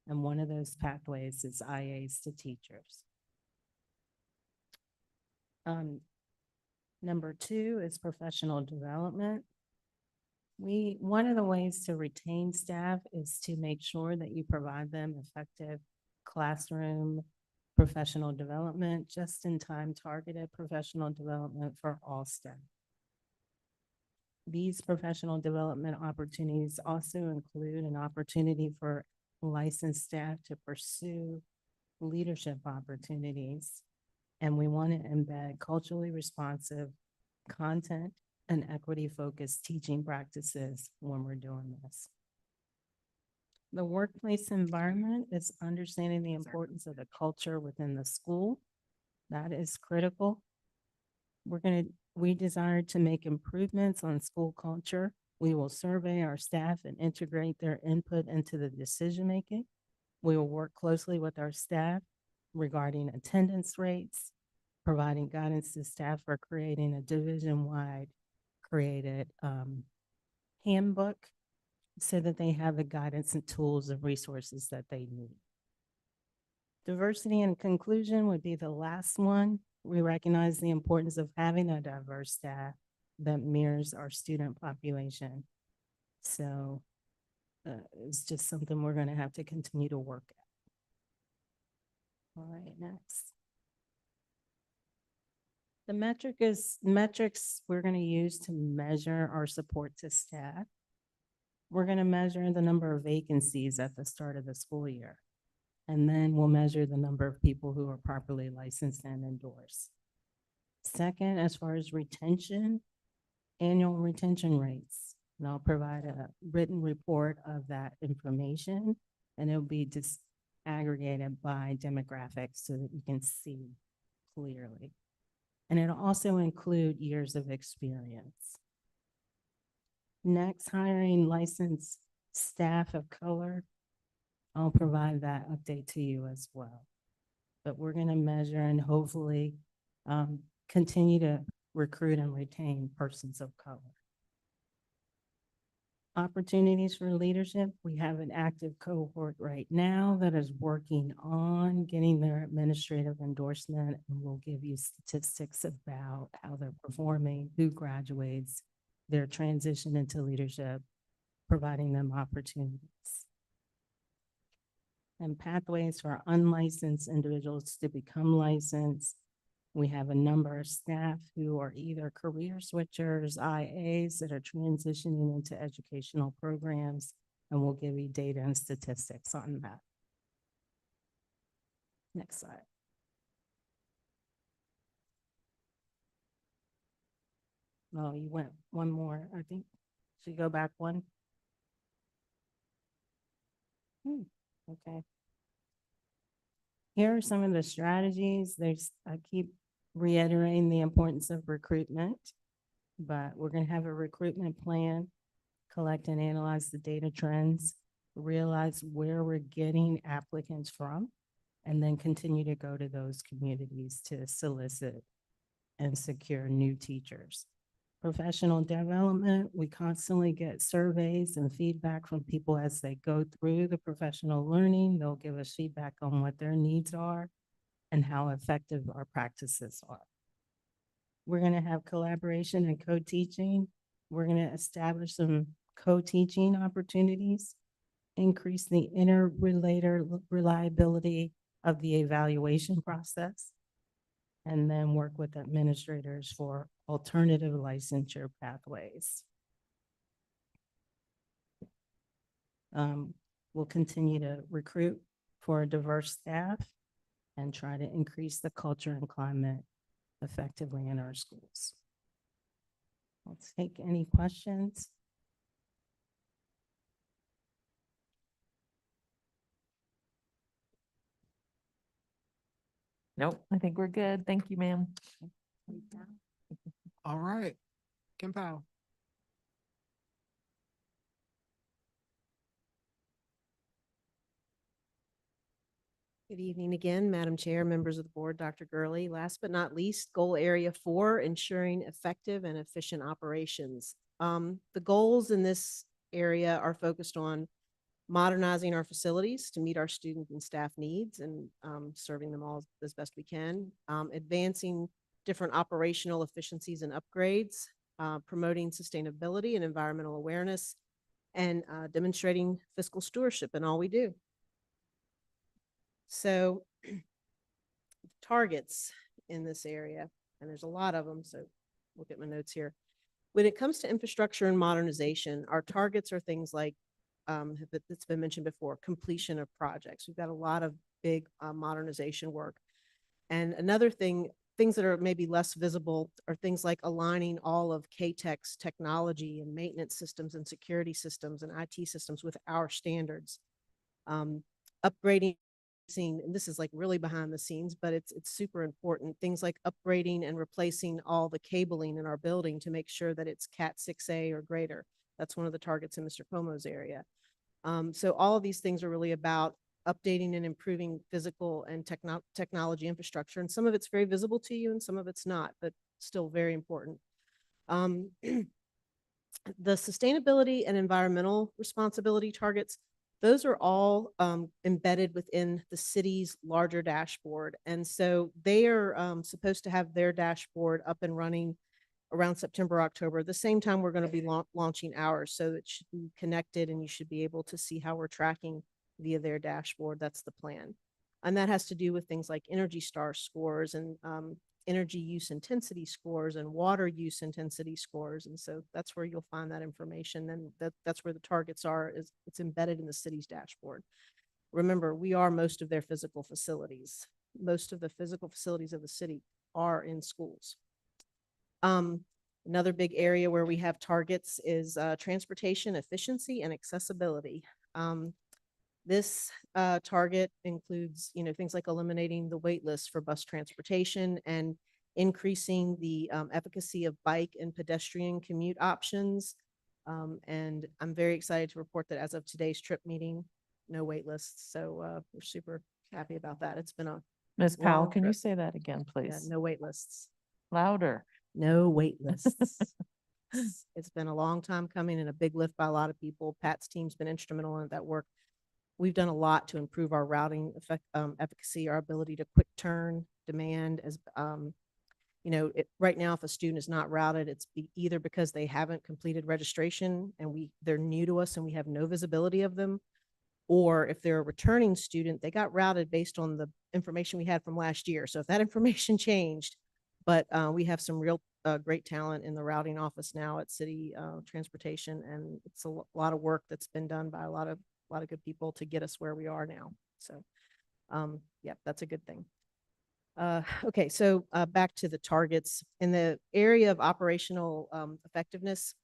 And one of those pathways is IAs to teachers. Number 2 is professional development. One of the ways to retain staff is to make sure that you provide them effective classroom professional development, just-in-time targeted professional development for all staff. These professional development opportunities also include an opportunity for licensed staff to pursue leadership opportunities. And we want to embed culturally responsive content and equity-focused teaching practices when we're doing this. The workplace environment is understanding the importance of the culture within the school. That is critical. We desire to make improvements on school culture We will survey our staff and integrate their input into the decision-making. We will work closely with our staff regarding attendance rates, providing guidance to staff for creating a division-wide created handbook so that they have the guidance and tools and resources that they need. Diversity and inclusion would be the last one. We recognize the importance of having a diverse staff that mirrors our student population. So it's just something we're going to have to continue to work at. All right, next. The metrics we're going to use to measure our support to staff. We're going to measure the number of vacancies at the start of the school year. And then we'll measure the number of people who are properly licensed and endorsed. Second, as far as retention, annual retention rates. And I'll provide a written report of that information, and it'll be disaggregated by demographics so that you can see clearly. And it'll also include years of experience. Next, hiring licensed staff of color. I'll provide that update to you as well. But we're going to measure and hopefully continue to recruit and retain persons of color. Opportunities for leadership. We have an active cohort right now that is working on getting their administrative endorsement, and we'll give you statistics about how they're performing, who graduates, their transition into leadership, providing them opportunities. And pathways for unlicensed individuals to become licensed. We have a number of staff who are either career switchers, IAs that are transitioning into educational programs, and we'll give you data and statistics on that. Next slide. Oh, you went one more, I think. Should you go back one? Okay. Here are some of the strategies. I keep reiterating the importance of recruitment, but we're going to have a recruitment plan, collect and analyze the data trends, realize where we're getting applicants from, and then continue to go to those communities to solicit and secure new teachers. Professional development, we constantly get surveys and feedback from people as they go through the professional learning. They'll give us feedback on what their needs are and how effective our practices are. We're going to have collaboration and co-teaching. We're going to establish some co-teaching opportunities, increase the interrelator reliability of the evaluation process, and then work with administrators for alternative licensure pathways. We'll continue to recruit for a diverse staff and try to increase the culture and climate effectively in our schools. Let's take any questions. Nope, I think we're good. Thank you, ma'am. All right, Kim Powell. Good evening again, Madam Chair, members of the board, Dr. Gurley. Last but not least, goal area 4, ensuring effective and efficient operations. The goals in this area are focused on modernizing our facilities to meet our student and staff needs and serving them all as best we can, advancing different operational efficiencies and upgrades, promoting sustainability and environmental awareness, and demonstrating fiscal stewardship in all we do. So targets in this area, and there's a lot of them, so we'll get my notes here. When it comes to infrastructure and modernization, our targets are things like, that's been mentioned before, completion of projects. We've got a lot of big modernization work. And another thing, things that are maybe less visible are things like aligning all of K-Tech's technology and maintenance systems and security systems and IT systems with our standards. Upgrading, and this is like really behind the scenes, but it's super important. Things like upgrading and replacing all the cabling in our building to make sure that it's Cat 6A or greater. That's one of the targets in Mr. Como's area. So all of these things are really about updating and improving physical and technology infrastructure. And some of it's very visible to you and some of it's not, but still very important. The sustainability and environmental responsibility targets, those are all embedded within the city's larger dashboard. And so they are supposed to have their dashboard up and running around September, October, the same time we're going to be launching ours. So it should be connected and you should be able to see how we're tracking via their dashboard. That's the plan. And that has to do with things like Energy Star scores and energy use intensity scores and water use intensity scores. And so that's where you'll find that information. And that's where the targets are, is it's embedded in the city's dashboard. Remember, we are most of their physical facilities. Most of the physical facilities of the city are in schools. Another big area where we have targets is transportation efficiency and accessibility. This target includes, things like eliminating the wait list for bus transportation and increasing the efficacy of bike and pedestrian commute options. And I'm very excited to report that as of today's trip meeting, no wait lists. So we're super happy about that. It's been a Ms. Powell, long can you trip. say that again, Yeah, please? no wait lists. Louder. No wait lists. It's been a long time coming and a big lift by a lot of people. Pat's team's been instrumental in that work. We've done a lot to improve our routing efficacy, our ability to quick turn demand. As right now, if a student is not routed, it's either because they haven't completed registration and they're new to us and we have no visibility of them, or if they're a returning student, they got routed based on the information we had from last year. So if that information changed, but we have some real great talent in the routing office now at City Transportation, and it's a lot of work that's been done by a lot of good people to get us where we are now. So yeah, that's a good thing. Okay, so back to the targets. In the area of operational effectiveness,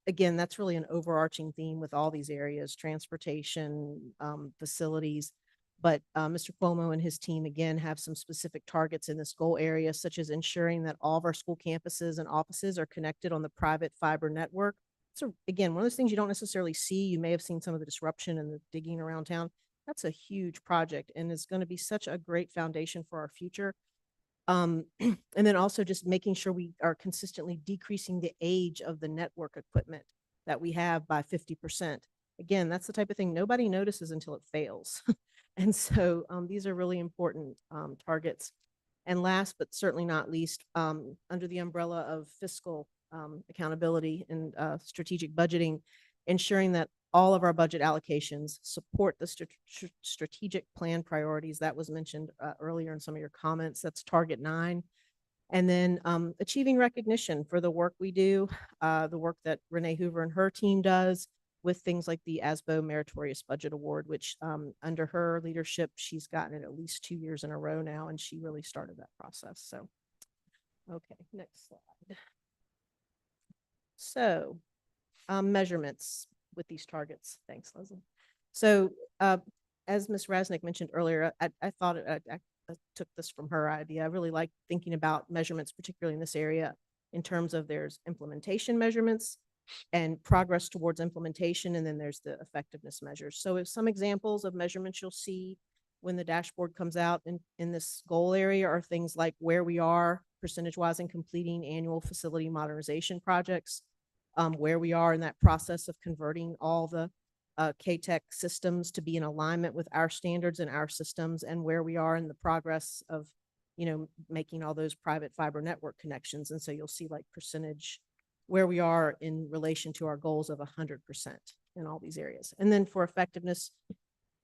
again, that's really an overarching theme with all these areas: transportation, facilities. But Mr. Cuomo and his team, again, have some specific targets in this goal area, such as ensuring that all of our school campuses and offices are connected on the private fiber network. So again, one of those things you don't necessarily see. You may have seen some of the disruption and the digging around town. That's a huge project and is going to be such a great foundation for our future. And then also just making sure we are consistently decreasing the age of the network equipment that we have by 50%. Again, that's the type of thing nobody notices until it fails. And so these are really important targets. And last, but certainly not least, under the umbrella of fiscal accountability and strategic budgeting, ensuring that all of our budget allocations support the strategic plan priorities that was mentioned earlier in some of your comments. That's target 9. And then achieving recognition for the work we do, the work that Renee Hoover and her team does with things like the ASBO Meritorious Budget Award, which under her leadership, she's gotten it at least 2 years in a row now, and she really started that process. So, okay, next slide. So measurements with these targets. Thanks, Leslie. So as Ms. Rasnick mentioned earlier, I thought I took this from her idea. I really like thinking about measurements, particularly in this area, in terms of there's implementation measurements and progress towards implementation, and then there's the effectiveness measures. So if some examples of measurements you'll see when the dashboard comes out in this goal area are things like where we are percentage-wise in completing annual facility modernization projects, where we are in that process of converting all the K-Tech systems to be in alignment with our standards and our systems, and where we are in the progress of, making all those private fiber network connections. And so you'll see like percentage where we are in relation to our goals of 100% in all these areas. And then for effectiveness,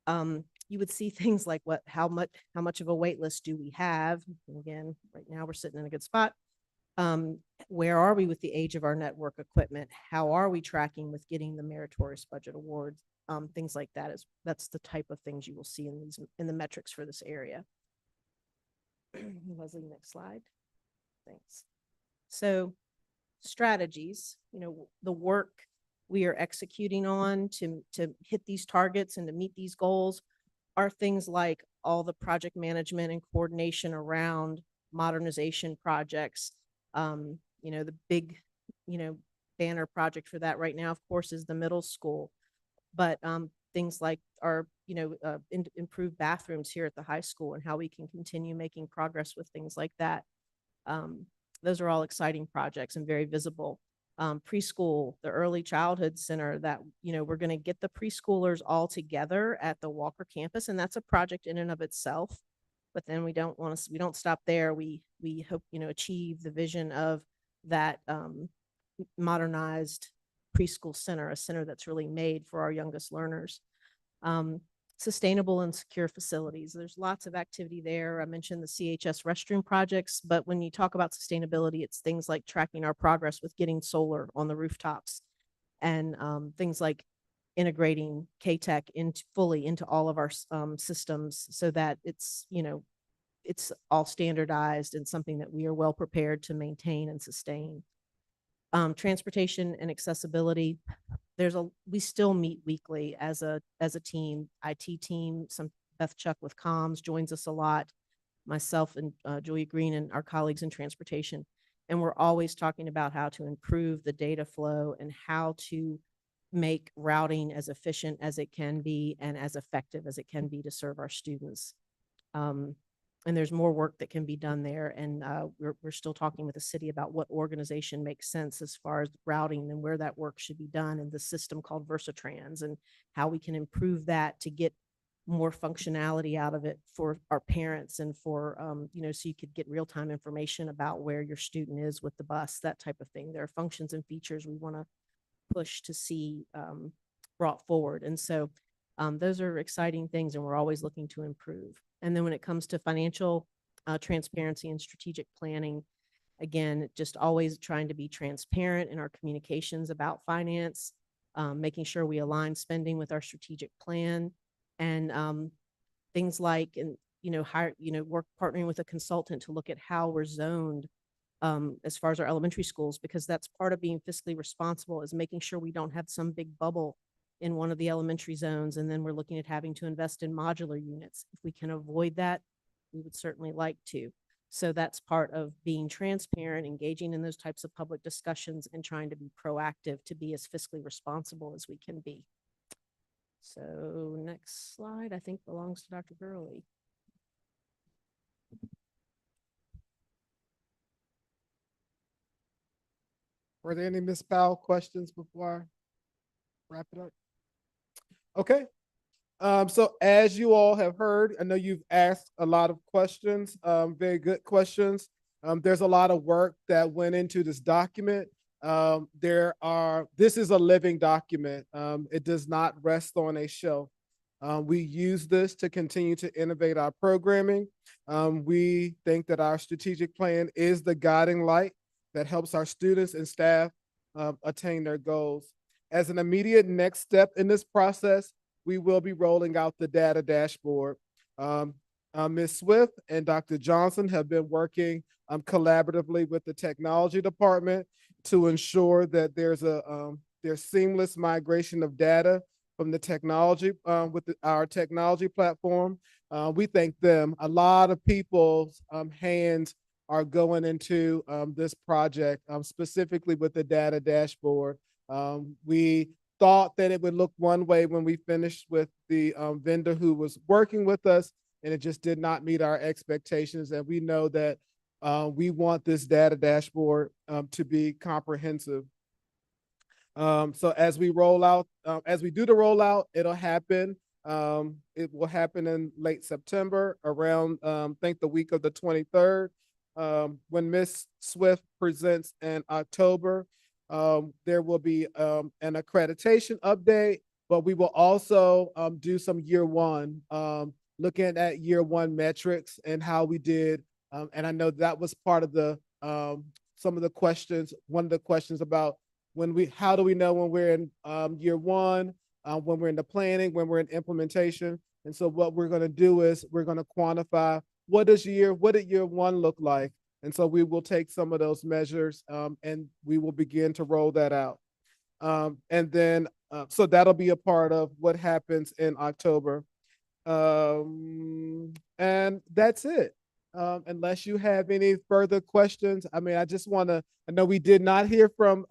you would see things like how much of a wait list do we have? And again, right now we're sitting in a good spot. Where are we with the age of our network equipment? How are we tracking with getting the Meritorious Budget Awards? Things like that that's the type of things you will see in the metrics for this area. Leslie, next slide. Thanks. So strategies, the work we are executing on to hit these targets and to meet these goals are things like all the project management and coordination around modernization projects. The big, banner project for that right now, of course, is the middle school. But things like our, improved bathrooms here at the high school and how we can continue making progress with things like that. Those are all exciting projects and very visible. Preschool, the early childhood center that, we're going to get the preschoolers all together at the Walker campus. And that's a project in and of itself. But then we don't stop there. We hope, achieve the vision of that modernized preschool center, a center that's really made for our youngest learners. Sustainable and secure facilities. There's lots of activity there. I mentioned the CHS restroom projects, but when you talk about sustainability, it's things like tracking our progress with getting solar on the rooftops and things like integrating K-Tech fully into all of our systems so that it's, it's all standardized and something that we are well prepared to maintain and sustain. Transportation and accessibility. We still meet weekly as a team, IT team. Beth Chuck with comms joins us a lot, myself and Julia Green and our colleagues in transportation. And we're always talking about how to improve the data flow and how to make routing as efficient as it can be and as effective as it can be to serve our students. And there's more work that can be done there. And we're still talking with the city about what organization makes sense as far as routing and where that work should be done, and the system called Versatrans and how we can improve that to get more functionality out of it for our parents and for, so you could get real-time information about where your student is with the bus, that type of thing. There are functions and features we want to push to see brought forward. And so those are exciting things, and we're always looking to improve. And then when it comes to financial transparency and strategic planning, again, just always trying to be transparent in our communications about finance, making sure we align spending with our strategic plan, and things like, work partnering with a consultant to look at how we're zoned as far as our elementary schools, because that's part of being fiscally responsible, is making sure we don't have some big bubble in one of the elementary zones, and then we're looking at having to invest in modular units. If we can avoid that, we would certainly like to. So that's part of being transparent, engaging in those types of public discussions, and trying to be proactive to be as fiscally responsible as we can be. So next slide, I think, belongs to Dr. Gurley. Were there any Ms. Powell questions before I wrap it up? Okay. So as you all have heard, I know you've asked a lot of questions, very good questions. There's a lot of work that went into this document. This is a living document. It does not rest on a shelf. We use this to continue to innovate our programming. We think that our strategic plan is the guiding light that helps our students and staff attain their goals. As an immediate next step in this process, we will be rolling out the data dashboard. Ms. Swift and Dr. Johnson have been working collaboratively with the technology department to ensure that there's seamless migration of data from the technology with our technology platform. We thank them. A lot of people's hands are going into this project, specifically with the data dashboard. We thought that it would look one way when we finished with the vendor who was working with us, and it just did not meet our expectations. And we know that we want this data dashboard to be comprehensive. So as we roll out, as we do the rollout, it'll happen. It will happen in late September, around I think the week of the 23rd. When Ms. Swift presents in October, there will be an accreditation update, but we will also do some year one, looking at year one metrics and how we did. And I know that was part of the some of the questions. One of the questions about how do we know when we're in year one, when we're in the planning, when we're in implementation. And so what we're going to do is we're going to quantify what did year one look like. And so we will take some of those measures and we will begin to roll that out. And then, so that'll be a part of what happens in October. And that's it. Unless you have any further questions. I mean, I just want to, I know we did not hear from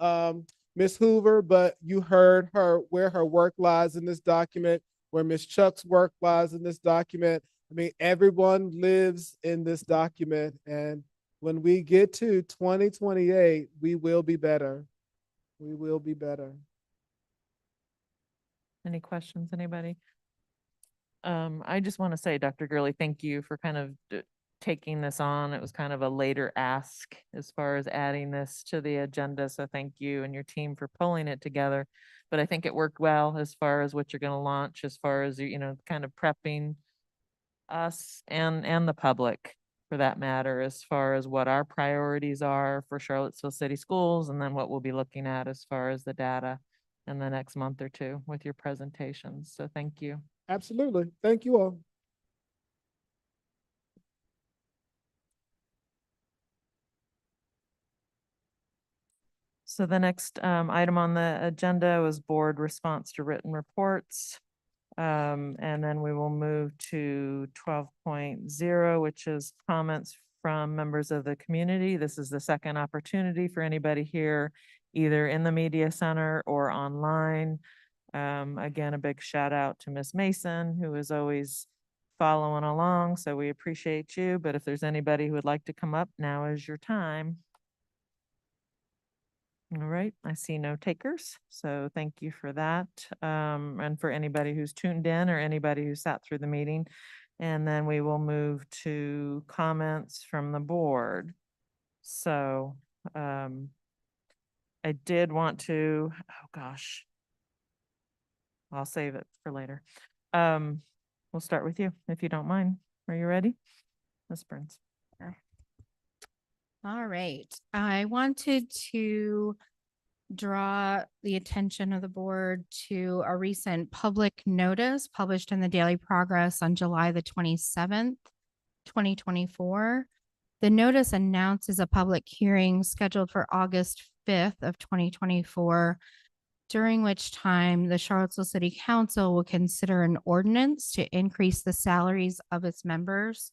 Ms. Hoover, but you heard her where her work lies in this document, where Ms. Chuck's work lies in this document. I mean, everyone lives in this document, and when we get to 2028, we will be better. We will be better. Any questions, anybody? I just want to say, Dr. Gurley, thank you for kind of taking this on. It was kind of a later ask as far as adding this to the agenda. So thank you and your team for pulling it together. But I think it worked well as far as what you're going to launch, as far as, you know, kind of prepping us and the public for that matter, as far as what our priorities are for Charlottesville City Schools, and then what we'll be looking at as far as the data in the next month or two with your presentations. So thank you. Absolutely. Thank you all. So the next item on the agenda was board response to written reports. And then we will move to 12.0, which is comments from members of the community. This is the second opportunity for anybody here, either in the media center or online. Again, a big shout out to Miss Mason, who is always following along. So we appreciate you. But if there's anybody who would like to come up, now is your time. All right, I see no takers, so thank you for that. And for anybody who's tuned in or anybody who sat through the meeting. And then we will move to comments from the board. So I did want to, oh gosh, I'll save it for later. We'll start with you, if you don't mind. Are you ready? Ms. Burns. All right, I wanted to draw the attention of the board to a recent public notice published in the Daily Progress on July the 27th, 2024. The notice announces a public hearing scheduled for August 5th of 2024, during which time the Charlottesville City Council will consider an ordinance to increase the salaries of its members.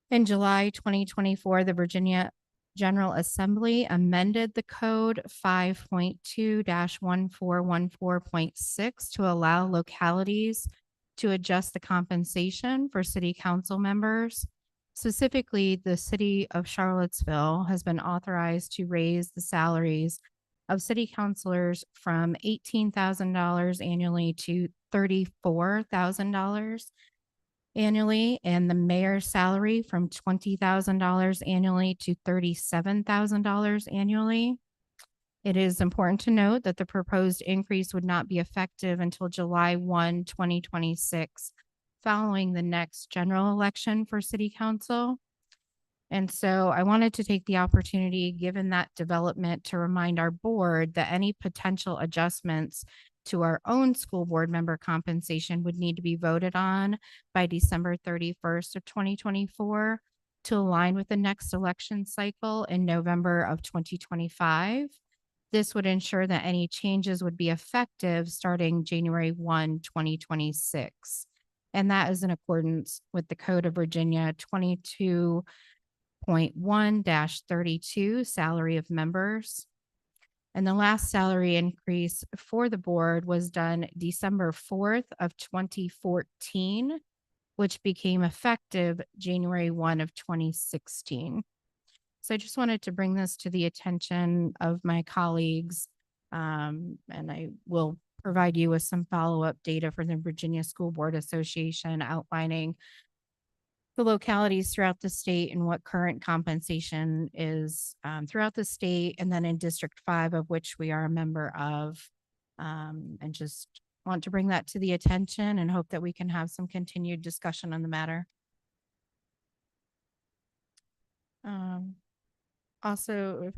In July 2024, the Virginia General Assembly amended the code 5.2-1414.6 to allow localities to adjust the compensation for city council members. Specifically, the city of Charlottesville has been authorized to raise the salaries of city councilors from $18,000 annually to $34,000 annually, and the mayor's salary from $20,000 annually to $37,000 annually. It is important to note that the proposed increase would not be effective until July 1, 2026, following the next general election for city council. And so I wanted to take the opportunity, given that development, to remind our board that any potential adjustments to our own school board member compensation would need to be voted on by December 31st of 2024 to align with the next election cycle in November of 2025. This would ensure that any changes would be effective starting January 1, 2026. And that is in accordance with the Code of Virginia 22.1-32, salary of members. And the last salary increase for the board was done December 4th of 2014, which became effective January 1 of 2016. So I just wanted to bring this to the attention of my colleagues. And I will provide you with some follow-up data from the Virginia School Board Association outlining the localities throughout the state and what current compensation is throughout the state, and then in District 5, of which we are a member of. And just want to bring that to the attention and hope that we can have some continued discussion on the matter. Also, if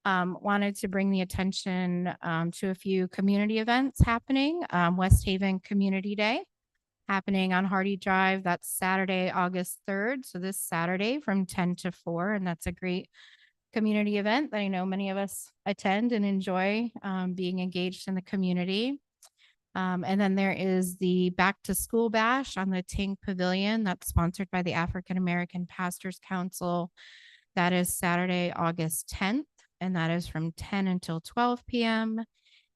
wanted to bring the attention to a few community events happening. West Haven Community Day happening on Hardy Drive. That's Saturday, August 3rd. So this Saturday from 10 to 4. And that's a great community event that I know many of us attend and enjoy being engaged in the community. And then there is the Back to School Bash on the Ting Pavilion. That's sponsored by the African American Pastors Council. That is Saturday, August 10th. and that is from 10 until 12 p.m.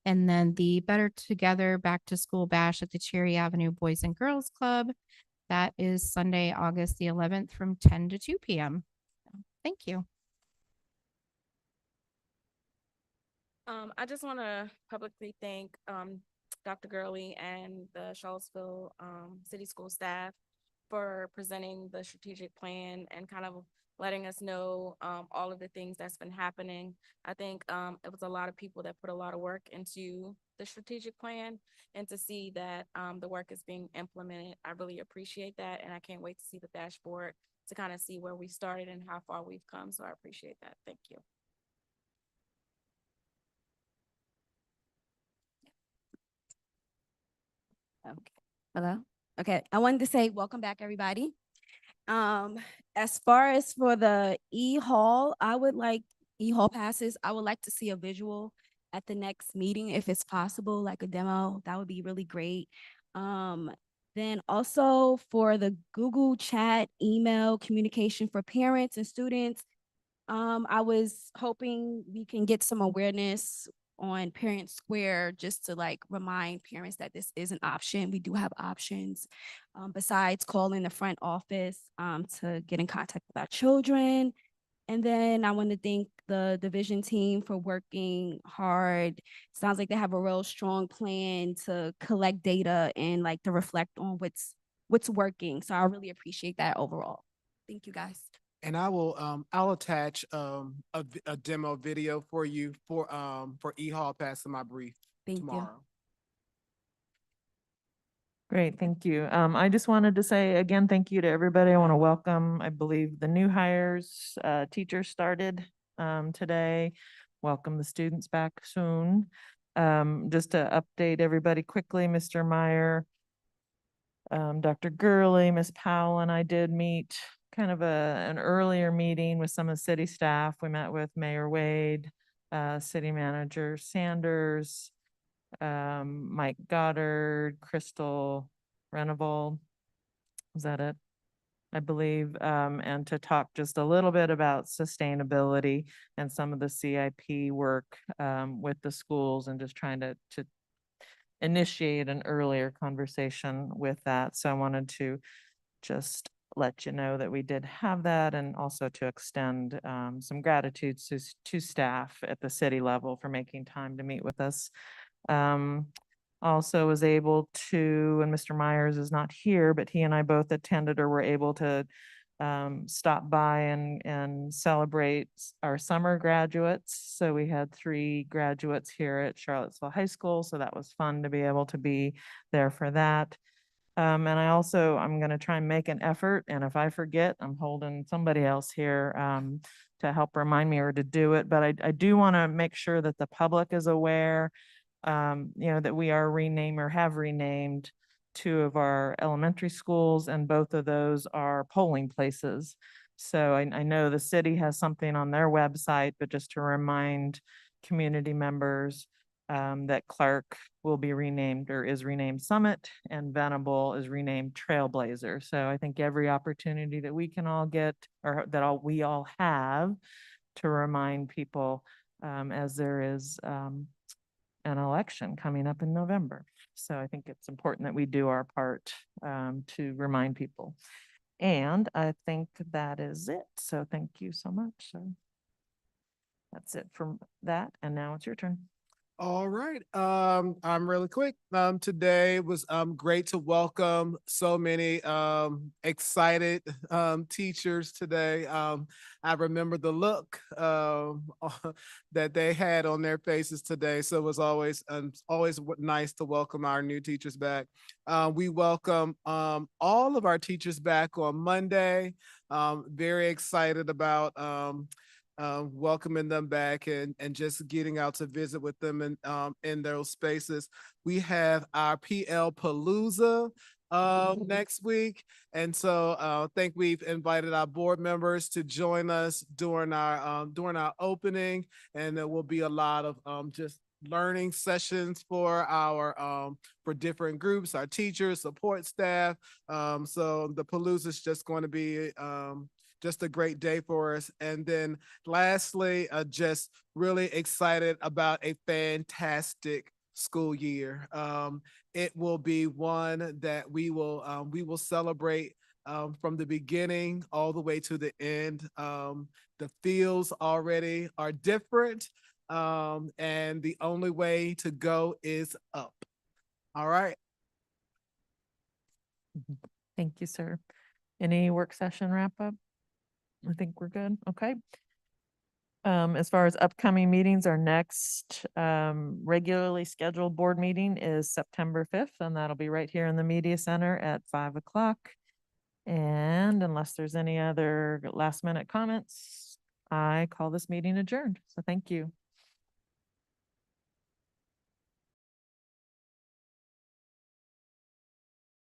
And then the Better Together Back to School Bash at the Cherry Avenue Boys and Girls Club. That is Sunday, August the 11th from 10 to 2 p.m. Thank you. I just want to publicly thank Dr. Gurley and the Charlottesville City School staff for presenting the strategic plan and kind of letting us know all of the things that's been happening. I think it was a lot of people that put a lot of work into the strategic plan, and to see that the work is being implemented, I really appreciate that. And I can't wait to see the dashboard to kind of see where we started and how far we've come. So I appreciate that. Thank you. Okay. Hello. Okay. I wanted to say welcome back, everybody. As far as for the e-hall, e-hall passes. I would like to see a visual at the next meeting if it's possible, like a demo. That would be really great. Then also for the Google Chat email communication for parents and students, I was hoping we can get some awareness on Parent Square just to like remind parents that this is an option. We do have options besides calling the front office to get in contact with our children. And then I want to thank the division team for working hard. Sounds like they have a real strong plan to collect data and like to reflect on what's working. So I really appreciate that overall. Thank you, guys. And I will, I'll attach a demo video for you for E-Hall passing my brief Thank you. tomorrow. Great, thank you. I just wanted to say again, thank you to everybody. I want to welcome, I believe, the new hires, teachers started today. Welcome the students back soon. Just to update everybody quickly, Mr. Meyer, Dr. Gurley, Ms. Powell, and I did meet kind of an earlier meeting with some of the city staff. We met with Mayor Wade, City Manager Sanders, Mike Goddard, Crystal Renoval. Was that it? I believe, and to talk just a little bit about sustainability and some of the CIP work with the schools, and just trying to initiate an earlier conversation with that. So I wanted to just let you know that we did have that, and also to extend some gratitude to staff at the city level for making time to meet with us. Also was able to, and Mr. Myers is not here, but he and I both attended or were able to stop by and celebrate our summer graduates. So we had 3 graduates here at Charlottesville High School. So that was fun to be able to be there for that. And I'm going to try and make an effort. And if I forget, I'm holding somebody else here to help remind me or to do it. But I do want to make sure that the public is aware, that we are have renamed 2 of our elementary schools, and both of those are polling places. So I know the city has something on their website, but just to remind community members that Clark will be renamed, or is renamed Summit, and Venable is renamed Trailblazer. So I think every opportunity that we can all get, or that we all have, to remind people as there is an election coming up in November. So I think it's important that we do our part to remind people. And I think that is it. So thank you so much. So that's it from that. And now it's your turn. All right. I'm really quick. Today was great to welcome so many excited teachers today. I remember the look that they had on their faces today. So it was always nice to welcome our new teachers back. We welcome all of our teachers back on Monday. Very excited about welcoming them back and just getting out to visit with them in those spaces. We have our PL Palooza next week. And so I think we've invited our board members to join us during our opening, and there will be a lot of just learning sessions for for different groups, our teachers, support staff. So the Palooza is just going to be just a great day for us. And then lastly, just really excited about a fantastic school year. It will be one that we will celebrate from the beginning all the way to the end. The feels already are different, and the only way to go is up. All right. Thank you, sir. Any work session wrap up? I think we're good. Okay. As far as upcoming meetings, our next regularly scheduled board meeting is September 5th, and that'll be right here in the media center at 5 o'clock. And unless there's any other last minute comments, I call this meeting adjourned. So thank you.